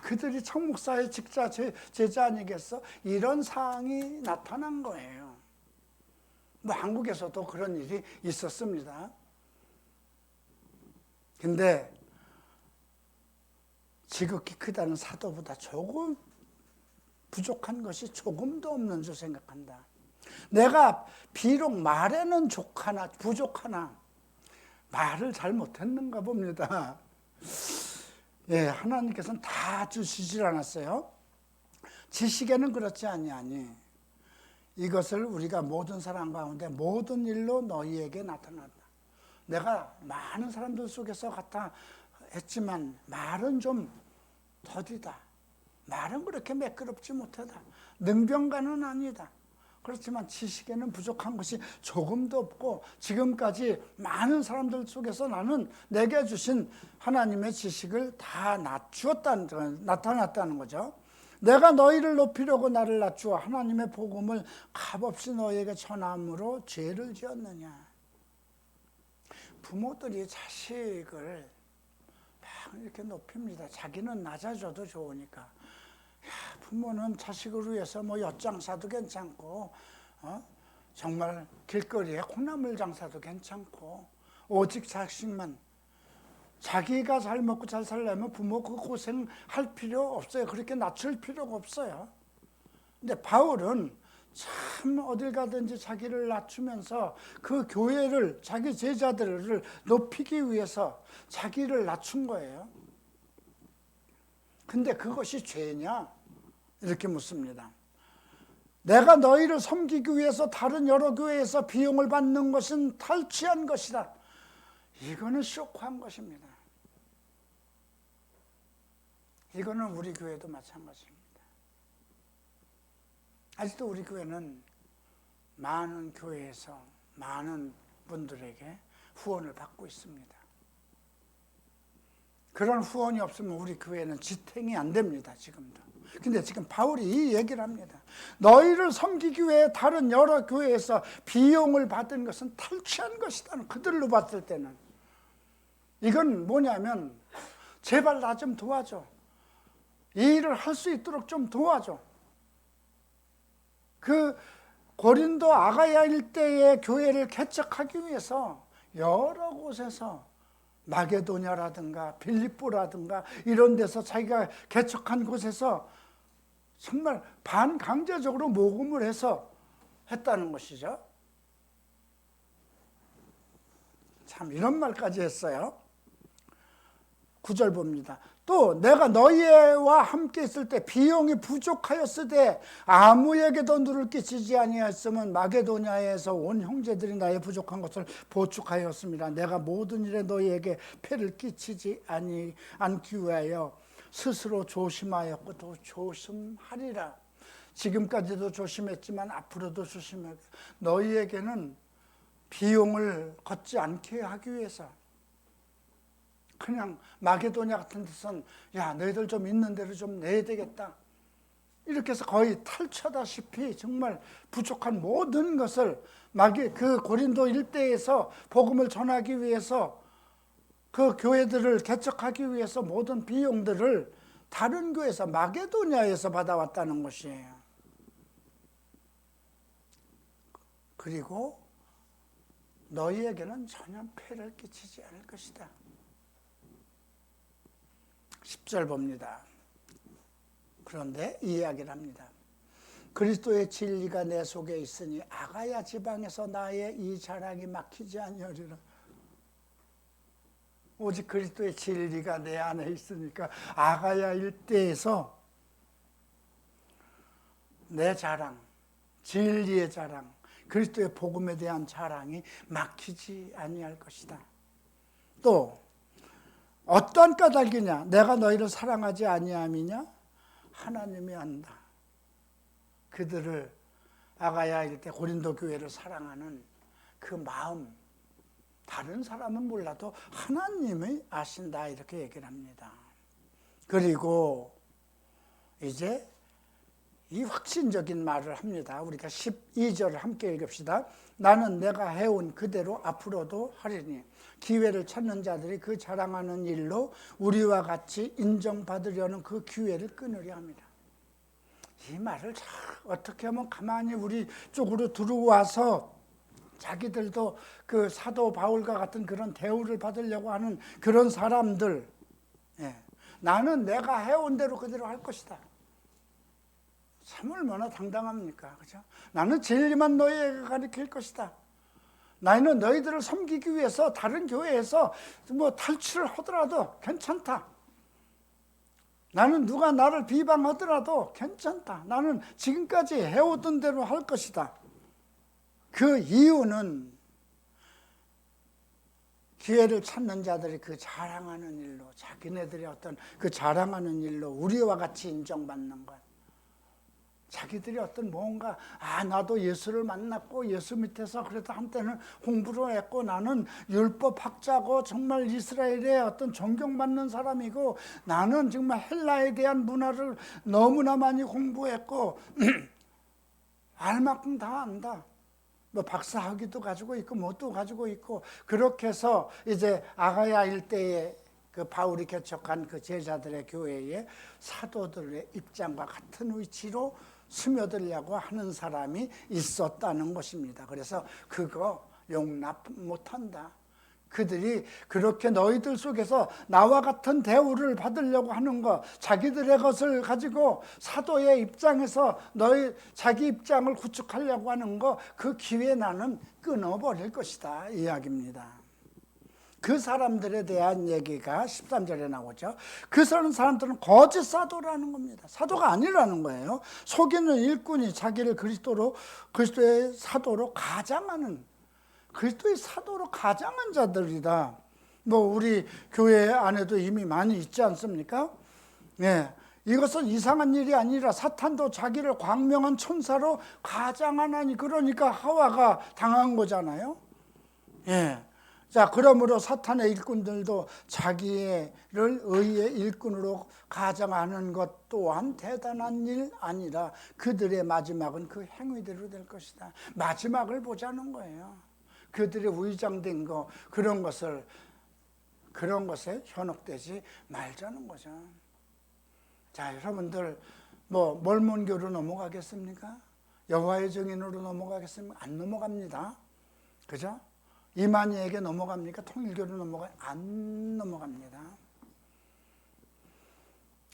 그들이 청목사의 제자 아니겠어? 이런 상황이 나타난 거예요. 뭐 한국에서도 그런 일이 있었습니다. 근데 지극히 크다는 사도보다 조금 부족한 것이 조금도 없는 줄 생각한다. 내가 비록 말에는 부족하나 말을 잘 못했는가 봅니다. 예, 하나님께서는 다 주시질 않았어요. 지식에는 그렇지 아니하니 이것을 우리가 모든 사람 가운데 모든 일로 너희에게 나타났다. 내가 많은 사람들 속에서 갔다 했지만 말은 좀 더디다. 말은 그렇게 매끄럽지 못하다. 능병가는 아니다. 그렇지만 지식에는 부족한 것이 조금도 없고 지금까지 많은 사람들 속에서 나는 내게 주신 하나님의 지식을 다 나타났다는 거죠. 내가 너희를 높이려고 나를 낮추어 하나님의 복음을 값없이 너희에게 전함으로 죄를 지었느냐. 부모들이 자식을 막 이렇게 높입니다. 자기는 낮아져도 좋으니까. 부모는 자식을 위해서 뭐 엿장사도 괜찮고 정말 길거리에 콩나물 장사도 괜찮고 오직 자식만 자기가 잘 먹고 잘 살려면 부모 그 고생할 필요 없어요. 그렇게 낮출 필요가 없어요. 근데 바울은 참 어딜 가든지 자기를 낮추면서 그 교회를 자기 제자들을 높이기 위해서 자기를 낮춘 거예요. 근데 그것이 죄냐? 이렇게 묻습니다. 내가 너희를 섬기기 위해서 다른 여러 교회에서 비용을 받는 것은 탈취한 것이다. 이거는 쇼크한 것입니다. 이거는 우리 교회도 마찬가지입니다. 아직도 우리 교회는 많은 교회에서 많은 분들에게 후원을 받고 있습니다. 그런 후원이 없으면 우리 교회는 지탱이 안 됩니다. 지금도. 근데 지금 바울이 이 얘기를 합니다. 너희를 섬기기 위해 다른 여러 교회에서 비용을 받은 것은 탈취한 것이다. 그들로 봤을 때는. 이건 뭐냐면 제발 나 좀 도와줘. 이 일을 할 수 있도록 좀 도와줘. 그 고린도 아가야 일대의 교회를 개척하기 위해서 여러 곳에서 마게도냐라든가 빌립보라든가 이런 데서 자기가 개척한 곳에서 정말 반강제적으로 모금을 해서 했다는 것이죠. 참 이런 말까지 했어요. 9절 봅니다. 또 내가 너희와 함께 있을 때 비용이 부족하였으되 아무에게도 누를 끼치지 아니하였으면 마게도냐에서 온 형제들이 나의 부족한 것을 보충하였습니다. 내가 모든 일에 너희에게 폐를 끼치지 않기 위하여 스스로 조심하였고 또 조심하리라. 지금까지도 조심했지만 앞으로도 조심해. 너희에게는 비용을 걷지 않게 하기 위해서 그냥 마게도냐 같은 데서는 야 너희들 좀 있는 대로 좀 내야 되겠다. 이렇게 해서 거의 탈취하다시피 정말 부족한 모든 것을 그 고린도 일대에서 복음을 전하기 위해서 그 교회들을 개척하기 위해서 모든 비용들을 다른 교회에서 마게도냐에서 받아왔다는 것이에요. 그리고 너희에게는 전혀 폐를 끼치지 않을 것이다. 10절 봅니다. 그런데 이 이야기를 합니다. 그리스도의 진리가 내 속에 있으니 아가야 지방에서 나의 이 자랑이 막히지 아니하리라. 오직 그리스도의 진리가 내 안에 있으니까 아가야 일대에서 내 자랑, 진리의 자랑, 그리스도의 복음에 대한 자랑이 막히지 아니할 것이다. 또 어떠한 까닭이냐? 내가 너희를 사랑하지 아니함이냐? 하나님이 안다. 그들을 아가야 일대 고린도 교회를 사랑하는 그 마음, 다른 사람은 몰라도 하나님이 아신다 이렇게 얘기를 합니다. 그리고 이제 이 확신적인 말을 합니다. 우리가 12절을 함께 읽읍시다. 나는 내가 해온 그대로 앞으로도 하리니 기회를 찾는 자들이 그 자랑하는 일로 우리와 같이 인정받으려는 그 기회를 끊으려 합니다. 이 말을 잘 어떻게 하면 가만히 우리 쪽으로 들어와서 자기들도 그 사도 바울과 같은 그런 대우를 받으려고 하는 그런 사람들, 나는 내가 해온 대로 그대로 할 것이다. 참 얼마나 당당합니까? 그죠? 나는 진리만 너희에게 가르칠 것이다. 나는 너희들을 섬기기 위해서 다른 교회에서 뭐 탈출을 하더라도 괜찮다. 나는 누가 나를 비방하더라도 괜찮다. 나는 지금까지 해오던 대로 할 것이다. 그 이유는 기회를 찾는 자들이 그 자랑하는 일로, 자기네들의 어떤 그 자랑하는 일로 우리와 같이 인정받는 것. 자기들이 어떤 뭔가 나도 예수를 만났고 예수 밑에서 그래도 한때는 공부를 했고 나는 율법 학자고 정말 이스라엘의 어떤 존경받는 사람이고 나는 정말 헬라에 대한 문화를 너무나 많이 공부했고 알 만큼 다 안다. 뭐 박사학위도 가지고 있고 뭣도 가지고 있고 그렇게 해서 이제 아가야 일대에 그 바울이 개척한 그 제자들의 교회에 사도들의 입장과 같은 위치로 스며들려고 하는 사람이 있었다는 것입니다. 그래서 그거 용납 못한다. 그들이 그렇게 너희들 속에서 나와 같은 대우를 받으려고 하는 것, 자기들의 것을 가지고 사도의 입장에서 자기 입장을 구축하려고 하는 것, 그 기회 나는 끊어버릴 것이다 이야기입니다. 그 사람들에 대한 얘기가 13절에 나오죠. 그 사람들은 거짓 사도라는 겁니다. 사도가 아니라는 거예요. 속이는 일꾼이 자기를 그리스도의 사도로 가장하는, 그리스도의 사도로 가장한 자들이다. 뭐 우리 교회 안에도 이미 많이 있지 않습니까? 이것은 이상한 일이 아니라 사탄도 자기를 광명한 천사로 가장하나니, 그러니까 하와가 당한 거잖아요. 자, 그러므로 사탄의 일꾼들도 자기를 의의 일꾼으로 가장하는 것 또한 대단한 일 아니라 그들의 마지막은 그 행위대로 될 것이다. 마지막을 보자는 거예요. 그들의 위장된 거, 그런 것에 현혹되지 말자는 거죠. 자, 여러분들 뭐 몰몬교로 넘어가겠습니까? 여호와의 증인으로 넘어가겠습니까? 안 넘어갑니다. 그죠? 이만희에게 넘어갑니까? 통일교로 넘어가요? 안 넘어갑니다.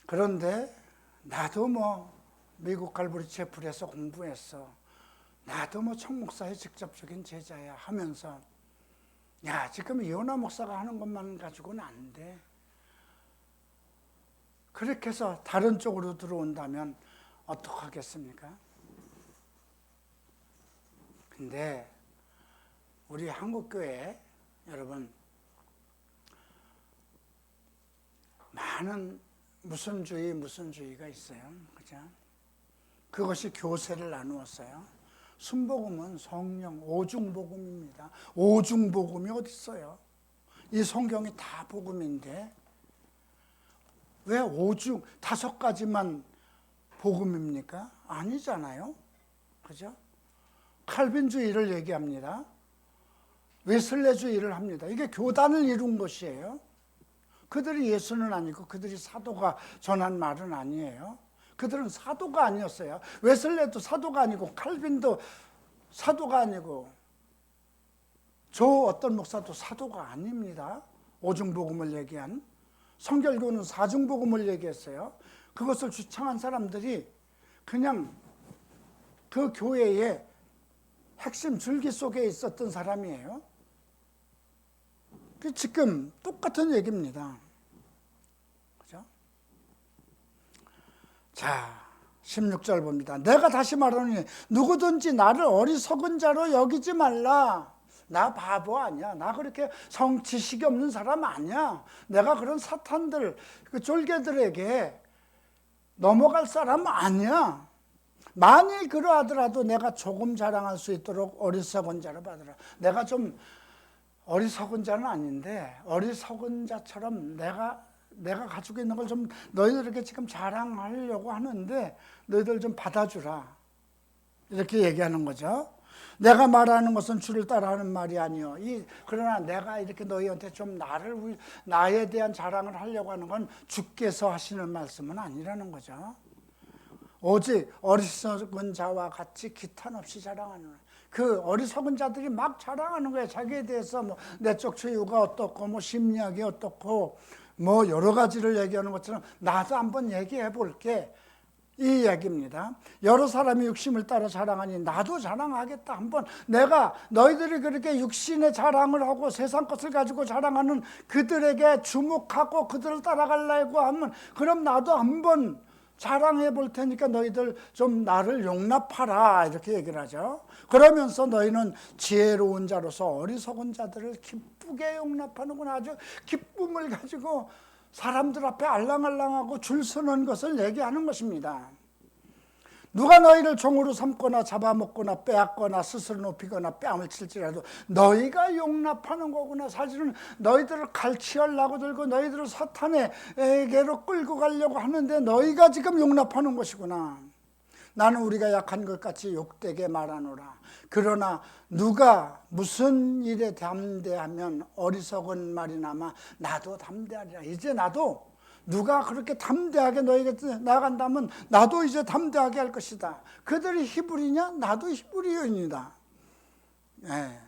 그런데 나도 뭐 미국 갈보리 채플에서 공부했어. 나도 뭐 청목사의 직접적인 제자야 하면서 지금 이호나 목사가 하는 것만 가지고는 안 돼. 그렇게 해서 다른 쪽으로 들어온다면 어떡하겠습니까? 근데 우리 한국교회 여러분, 많은 무슨 주의가 있어요. 그죠? 그것이 교세를 나누었어요. 순복음은 성령 오중복음입니다. 오중복음이 어디 있어요? 이 성경이 다 복음인데 왜 오중 5가지만 복음입니까? 아니잖아요. 그죠? 칼빈주의를 얘기합니다. 웨슬레주의를 합니다. 이게 교단을 이룬 것이에요. 그들이 예수는 아니고 그들이 사도가 전한 말은 아니에요. 그들은 사도가 아니었어요. 웨슬레도 사도가 아니고 칼빈도 사도가 아니고 어떤 목사도 사도가 아닙니다. 오중복음을 얘기한 성결교는 사중복음을 얘기했어요. 그것을 주창한 사람들이 그냥 그 교회의 핵심 줄기 속에 있었던 사람이에요. 지금 똑같은 얘기입니다. 그죠? 자, 16절 봅니다. 내가 다시 말하노니 누구든지 나를 어리석은 자로 여기지 말라. 나 바보 아니야. 나 그렇게 지식이 없는 사람 아니야. 내가 그런 사탄들, 그 쫄개들에게 넘어갈 사람 아니야. 만일 그러하더라도 내가 조금 자랑할 수 있도록 어리석은 자로 받으라. 내가 좀 어리석은 자는 아닌데 어리석은 자처럼 내가 내가 가지고 있는 걸 좀 너희들에게 지금 자랑하려고 하는데 너희들 좀 받아주라. 이렇게 얘기하는 거죠. 내가 말하는 것은 주를 따라하는 말이 아니요. 그러나 내가 이렇게 너희한테 좀 나에 대한 자랑을 하려고 하는 건 주께서 하시는 말씀은 아니라는 거죠. 오직 어리석은 자와 같이 기탄 없이 자랑하는, 그 어리석은 자들이 막 자랑하는 거예요. 자기에 대해서 뭐 내적 소유가 어떻고 뭐 심리학이 어떻고 뭐 여러 가지를 얘기하는 것처럼 나도 한번 얘기해 볼게, 이 얘기입니다. 여러 사람이 육심을 따라 자랑하니 나도 자랑하겠다. 한번 내가 너희들이 그렇게 육신의 자랑을 하고 세상 것을 가지고 자랑하는 그들에게 주목하고 그들을 따라가려고 하면 그럼 나도 한번 자랑해 볼 테니까 너희들 좀 나를 용납하라, 이렇게 얘기를 하죠. 그러면서 너희는 지혜로운 자로서 어리석은 자들을 기쁘게 용납하는구나. 아주 기쁨을 가지고 사람들 앞에 알랑알랑하고 줄 서는 것을 얘기하는 것입니다. 누가 너희를 종으로 삼거나 잡아먹거나 빼앗거나 스스로 높이거나 뺨을 칠지라도 너희가 용납하는 거구나. 사실은 너희들을 갈취하려고 들고 너희들을 사탄에게로 끌고 가려고 하는데 너희가 지금 용납하는 것이구나. 나는 우리가 약한 것 같이 욕되게 말하노라. 그러나 누가 무슨 일에 담대하면 어리석은 말이나마 나도 담대하리라. 이제 나도 누가 그렇게 담대하게 너에게 나간다면 나도 이제 담대하게 할 것이다. 그들이 히브리냐? 나도 히브리인이다. 예.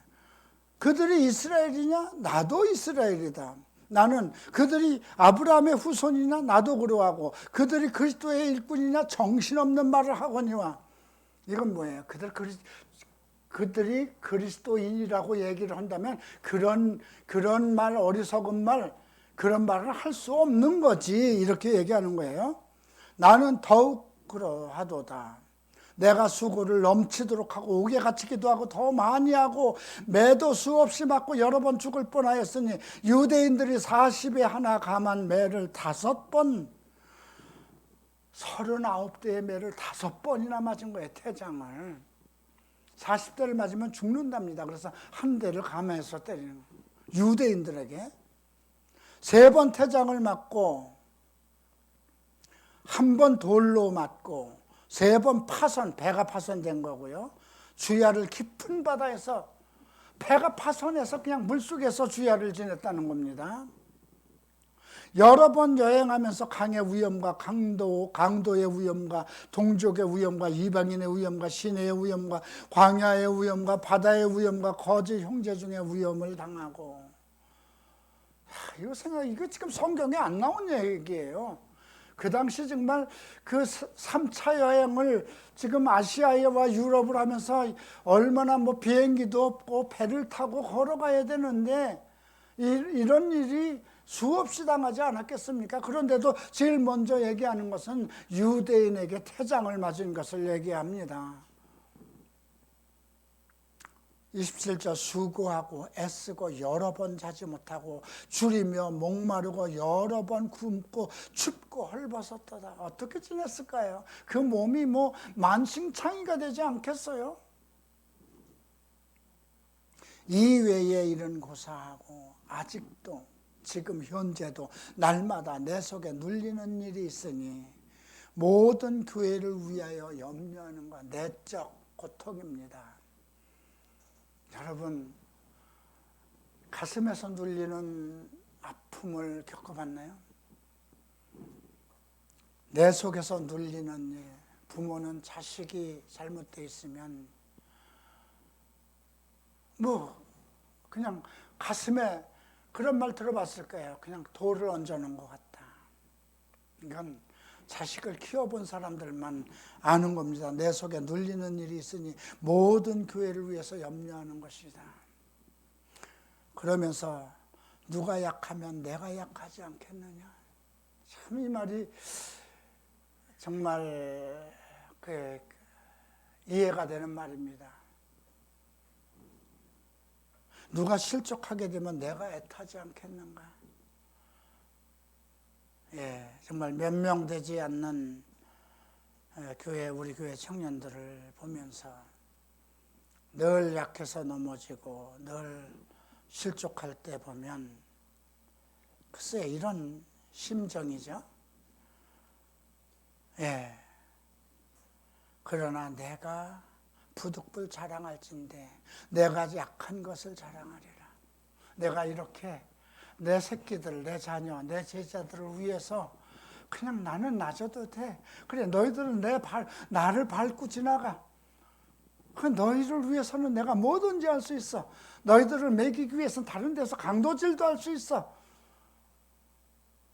그들이 이스라엘이냐? 나도 이스라엘이다. 나는 그들이 아브라함의 후손이냐? 나도 그러하고 그들이 그리스도의 일꾼이냐? 정신없는 말을 하거니와. 이건 뭐예요? 그들이 그리스도인이라고 얘기를 한다면 그런 말, 어리석은 말, 그런 말을 할 수 없는 거지, 이렇게 얘기하는 거예요. 나는 더욱 그러하도다. 내가 수고를 넘치도록 하고 옥에 갇히기도 하고 더 많이 하고 매도 수없이 맞고 여러 번 죽을 뻔하였으니 유대인들이 40에 하나 감한 매를 5번, 39대의 매를 5번이나 맞은 거예요. 태장을 40대를 맞으면 죽는답니다. 그래서 한 대를 감해서 때리는 거예요. 유대인들에게 3번 태장을 맞고 1번 돌로 맞고 3번 파손, 배가 파손된 거고요. 주야를 깊은 바다에서 배가 파손해서 그냥 물속에서 주야를 지냈다는 겁니다. 여러 번 여행하면서 강의 위험과 강도의 위험과 동족의 위험과 이방인의 위험과 시내의 위험과 광야의 위험과 바다의 위험과 거짓 형제 중의 위험을 당하고, 이거 지금 성경에 안 나온 얘기예요. 그 당시 정말 그 3차 여행을 지금 아시아와 유럽을 하면서 얼마나 뭐 비행기도 없고 배를 타고 걸어가야 되는데 이런 일이 수없이 당하지 않았겠습니까? 그런데도 제일 먼저 얘기하는 것은 유대인에게 태장을 맞은 것을 얘기합니다. 27절 수고하고 애쓰고 여러 번 자지 못하고 줄이며 목마르고 여러 번 굶고 춥고 헐벗었다. 어떻게 지냈을까요? 그 몸이 뭐 만신창이가 되지 않겠어요? 이외에 일은 고사하고 아직도 지금 현재도 날마다 내 속에 눌리는 일이 있으니 모든 교회를 위하여 염려하는 것, 내적 고통입니다. 여러분, 가슴에서 눌리는 아픔을 겪어봤나요? 내 속에서 눌리는 일, 부모는 자식이 잘못되어 있으면 뭐 그냥 가슴에 그런 말 들어봤을 거예요. 그냥 돌을 얹어놓은 것 같다. 이건 자식을 키워본 사람들만 아는 겁니다. 내 속에 눌리는 일이 있으니 모든 교회를 위해서 염려하는 것이다. 그러면서 누가 약하면 내가 약하지 않겠느냐. 참 이 말이 정말 이해가 되는 말입니다. 누가 실족하게 되면 내가 애타지 않겠는가. 예, 정말 몇 명 되지 않는 우리 교회 청년들을 보면서 늘 약해서 넘어지고 늘 실족할 때 보면 글쎄 이런 심정이죠. 예. 그러나 내가 부득불 자랑할진대 내가 약한 것을 자랑하리라. 내가 이렇게 내 새끼들, 내 자녀, 내 제자들을 위해서 그냥 나는 낮아도 돼. 그래, 너희들은 나를 밟고 지나가. 그 너희를 위해서는 내가 뭐든지 할 수 있어. 너희들을 먹이기 위해서는 다른 데서 강도질도 할 수 있어.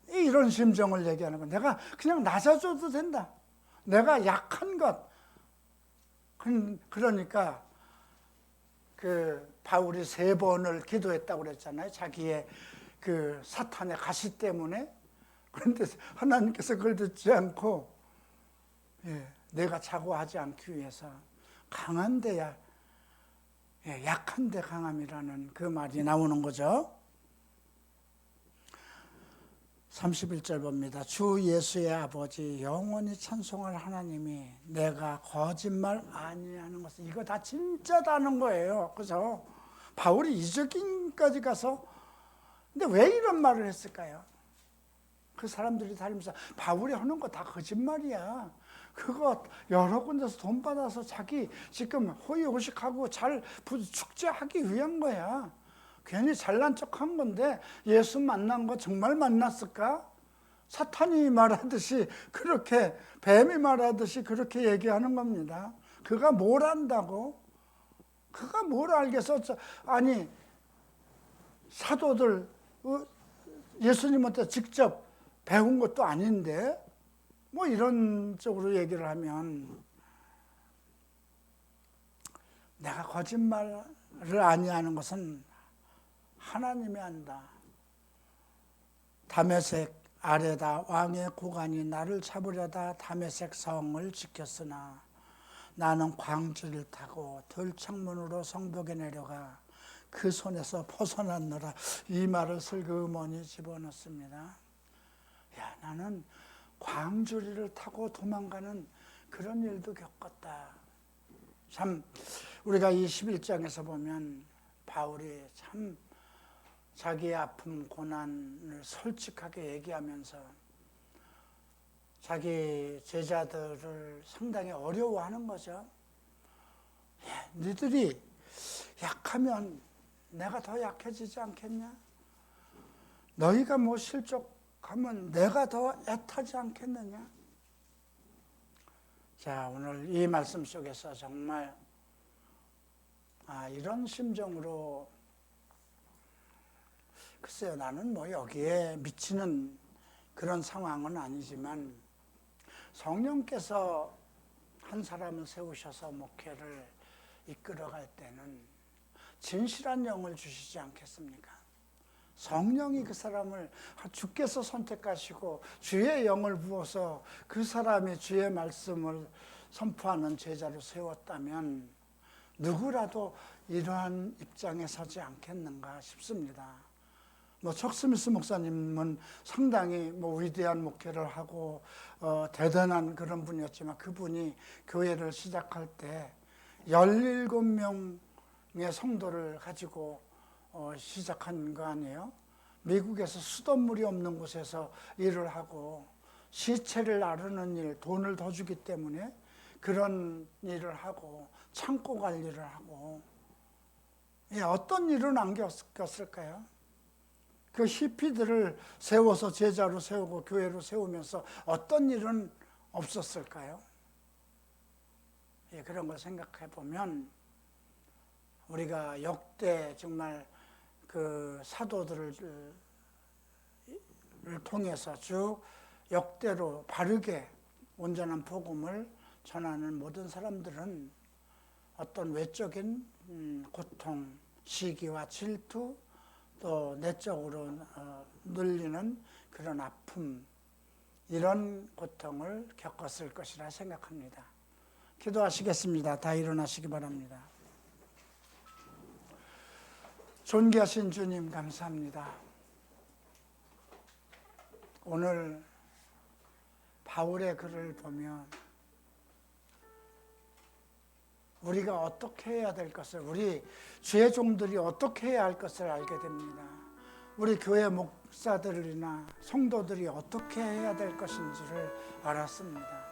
이런 심정을 얘기하는 거. 내가 그냥 낮아져도 된다. 내가 약한 것. 그러니까 그 바울이 3번을 기도했다고 그랬잖아요. 자기의 그 사탄의 가시 때문에. 그런데 하나님께서 그걸 듣지 않고 내가 자고하지 않기 위해서 강한 데야 약한 데 강함이라는 그 말이 나오는 거죠. 31절 봅니다. 주 예수의 아버지 영원히 찬송할 하나님이 내가 거짓말 아니하는 것은 이거 다 진짜다는 거예요. 그래서 바울이 이적인까지 가서 근데 왜 이런 말을 했을까요? 그 사람들이 다니면서 바울이 하는 거 다 거짓말이야. 그거 여러 군데서 돈 받아서 자기 지금 호의호식하고 잘 축제하기 위한 거야. 괜히 잘난 척한 건데 예수 만난 거 정말 만났을까? 사탄이 말하듯이 그렇게 뱀이 말하듯이 그렇게 얘기하는 겁니다. 그가 뭘 안다고? 그가 뭘 알겠어? 아니 사도들 예수님한테 직접 배운 것도 아닌데 뭐 이런 쪽으로 얘기를 하면 내가 거짓말을 아니하는 것은 하나님이 한다. 다메섹 아레다 왕의 고관이 나를 잡으려다 다메섹 성을 지켰으나 나는 광주를 타고 들창문으로 성벽에 내려가 그 손에서 벗어났노라. 이 말을 슬그머니 집어넣습니다. 야, 나는 광주리를 타고 도망가는 그런 일도 겪었다. 참 우리가 이 11장에서 보면 바울이 참 자기의 아픔, 고난을 솔직하게 얘기하면서 자기 제자들을 상당히 어려워하는 거죠. 야, 너희들이 약하면 내가 더 약해지지 않겠냐? 너희가 뭐 실족하면 내가 더 애타지 않겠느냐? 자, 오늘 이 말씀 속에서 정말 이런 심정으로 글쎄요, 나는 뭐 여기에 미치는 그런 상황은 아니지만 성령께서 한 사람을 세우셔서 목회를 이끌어갈 때는 진실한 영을 주시지 않겠습니까? 성령이 그 사람을 주께서 선택하시고 주의 영을 부어서 그 사람이 주의 말씀을 선포하는 제자로 세웠다면 누구라도 이러한 입장에 서지 않겠는가 싶습니다. 척 스미스 목사님은 상당히 위대한 목회를 하고 대단한 그런 분이었지만 그분이 교회를 시작할 때 17명의 성도를 가지고 시작한 거 아니에요? 미국에서 수돗물이 없는 곳에서 일을 하고 시체를 나르는 일, 돈을 더 주기 때문에 그런 일을 하고 창고 관리를 하고 어떤 일은 안 겪었을까요? 그 히피들을 세워서 제자로 세우고 교회로 세우면서 어떤 일은 없었을까요? 그런 걸 생각해 보면 우리가 역대 정말 그 사도들을 통해서 쭉 역대로 바르게 온전한 복음을 전하는 모든 사람들은 어떤 외적인 고통, 시기와 질투, 또 내적으로 눌리는 그런 아픔, 이런 고통을 겪었을 것이라 생각합니다. 기도하시겠습니다. 다 일어나시기 바랍니다. 존귀하신 주님 감사합니다. 오늘 바울의 글을 보면 우리가 어떻게 해야 될 것을, 우리 주의 종들이 어떻게 해야 할 것을 알게 됩니다. 우리 교회 목사들이나 성도들이 어떻게 해야 될 것인지를 알았습니다.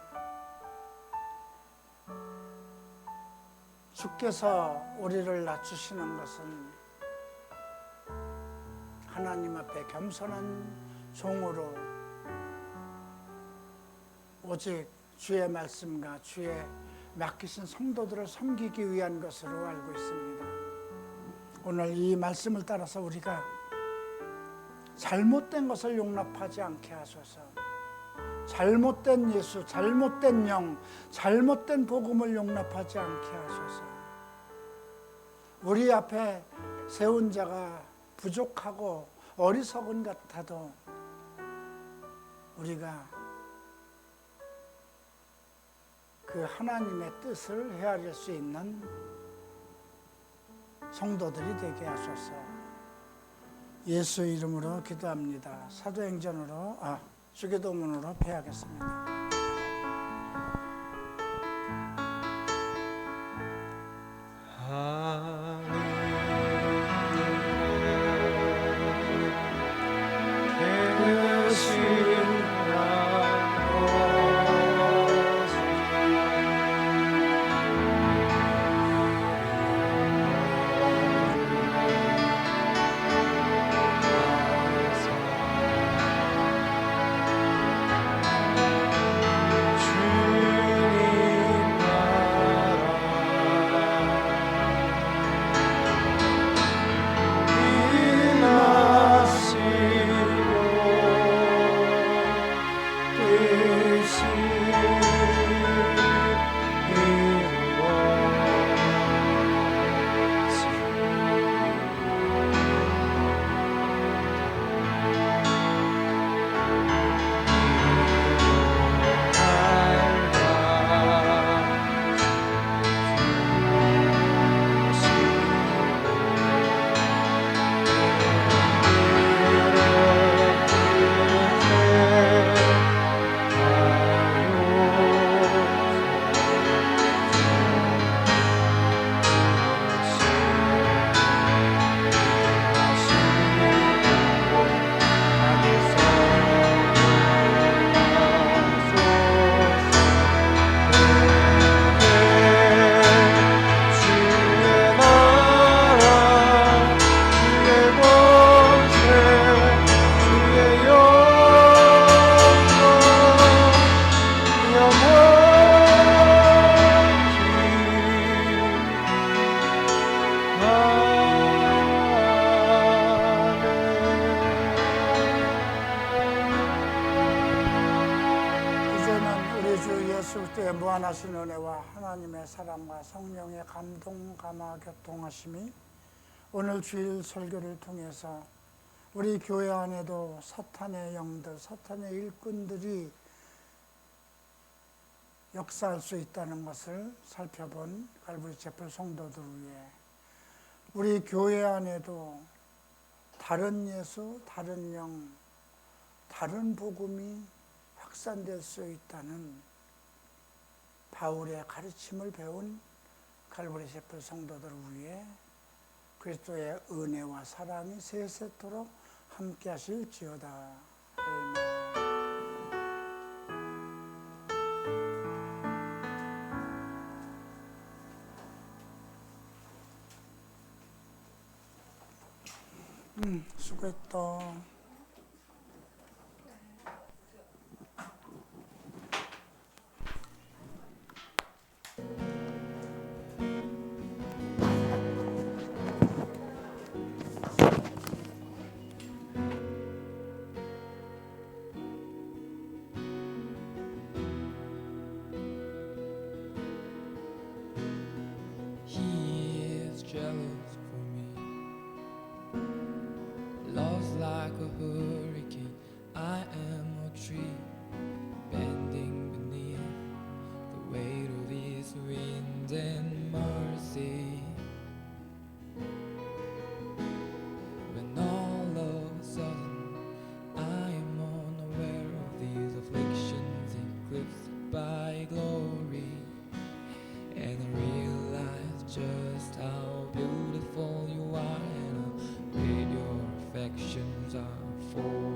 주께서 우리를 낮추시는 것은 하나님 앞에 겸손한 종으로 오직 주의 말씀과 주의 맡기신 성도들을 섬기기 위한 것으로 알고 있습니다. 오늘 이 말씀을 따라서 우리가 잘못된 것을 용납하지 않게 하소서. 잘못된 예수, 잘못된 영, 잘못된 복음을 용납하지 않게 하소서. 우리 앞에 세운 자가 부족하고 어리석은 같아도 우리가 그 하나님의 뜻을 헤아릴 수 있는 성도들이 되게 하소서. 예수 이름으로 기도합니다. 사도행전으로 주기도문으로 패하겠습니다. 무한하신 은혜와 하나님의 사랑과 성령의 감동, 감화, 교통하심이 오늘 주일 설교를 통해서 우리 교회 안에도 사탄의 영들, 사탄의 일꾼들이 역사할 수 있다는 것을 살펴본 갈보리 채플 성도들을 위해 우리 교회 안에도 다른 예수, 다른 영, 다른 복음이 확산될 수 있다는 바울의 가르침을 배운 갈보리 채플 성도들을 위해 그리스도의 은혜와 사랑이 세세토록 함께 하실지어다. 아멘. 수고했다. Jealous for me, love's like a hurricane. I am a tree bending beneath the weight of His wind and mercy. When all of a sudden I am unaware of these afflictions eclipsed by glory, and I realize just how beautiful you are, and I paid your affection for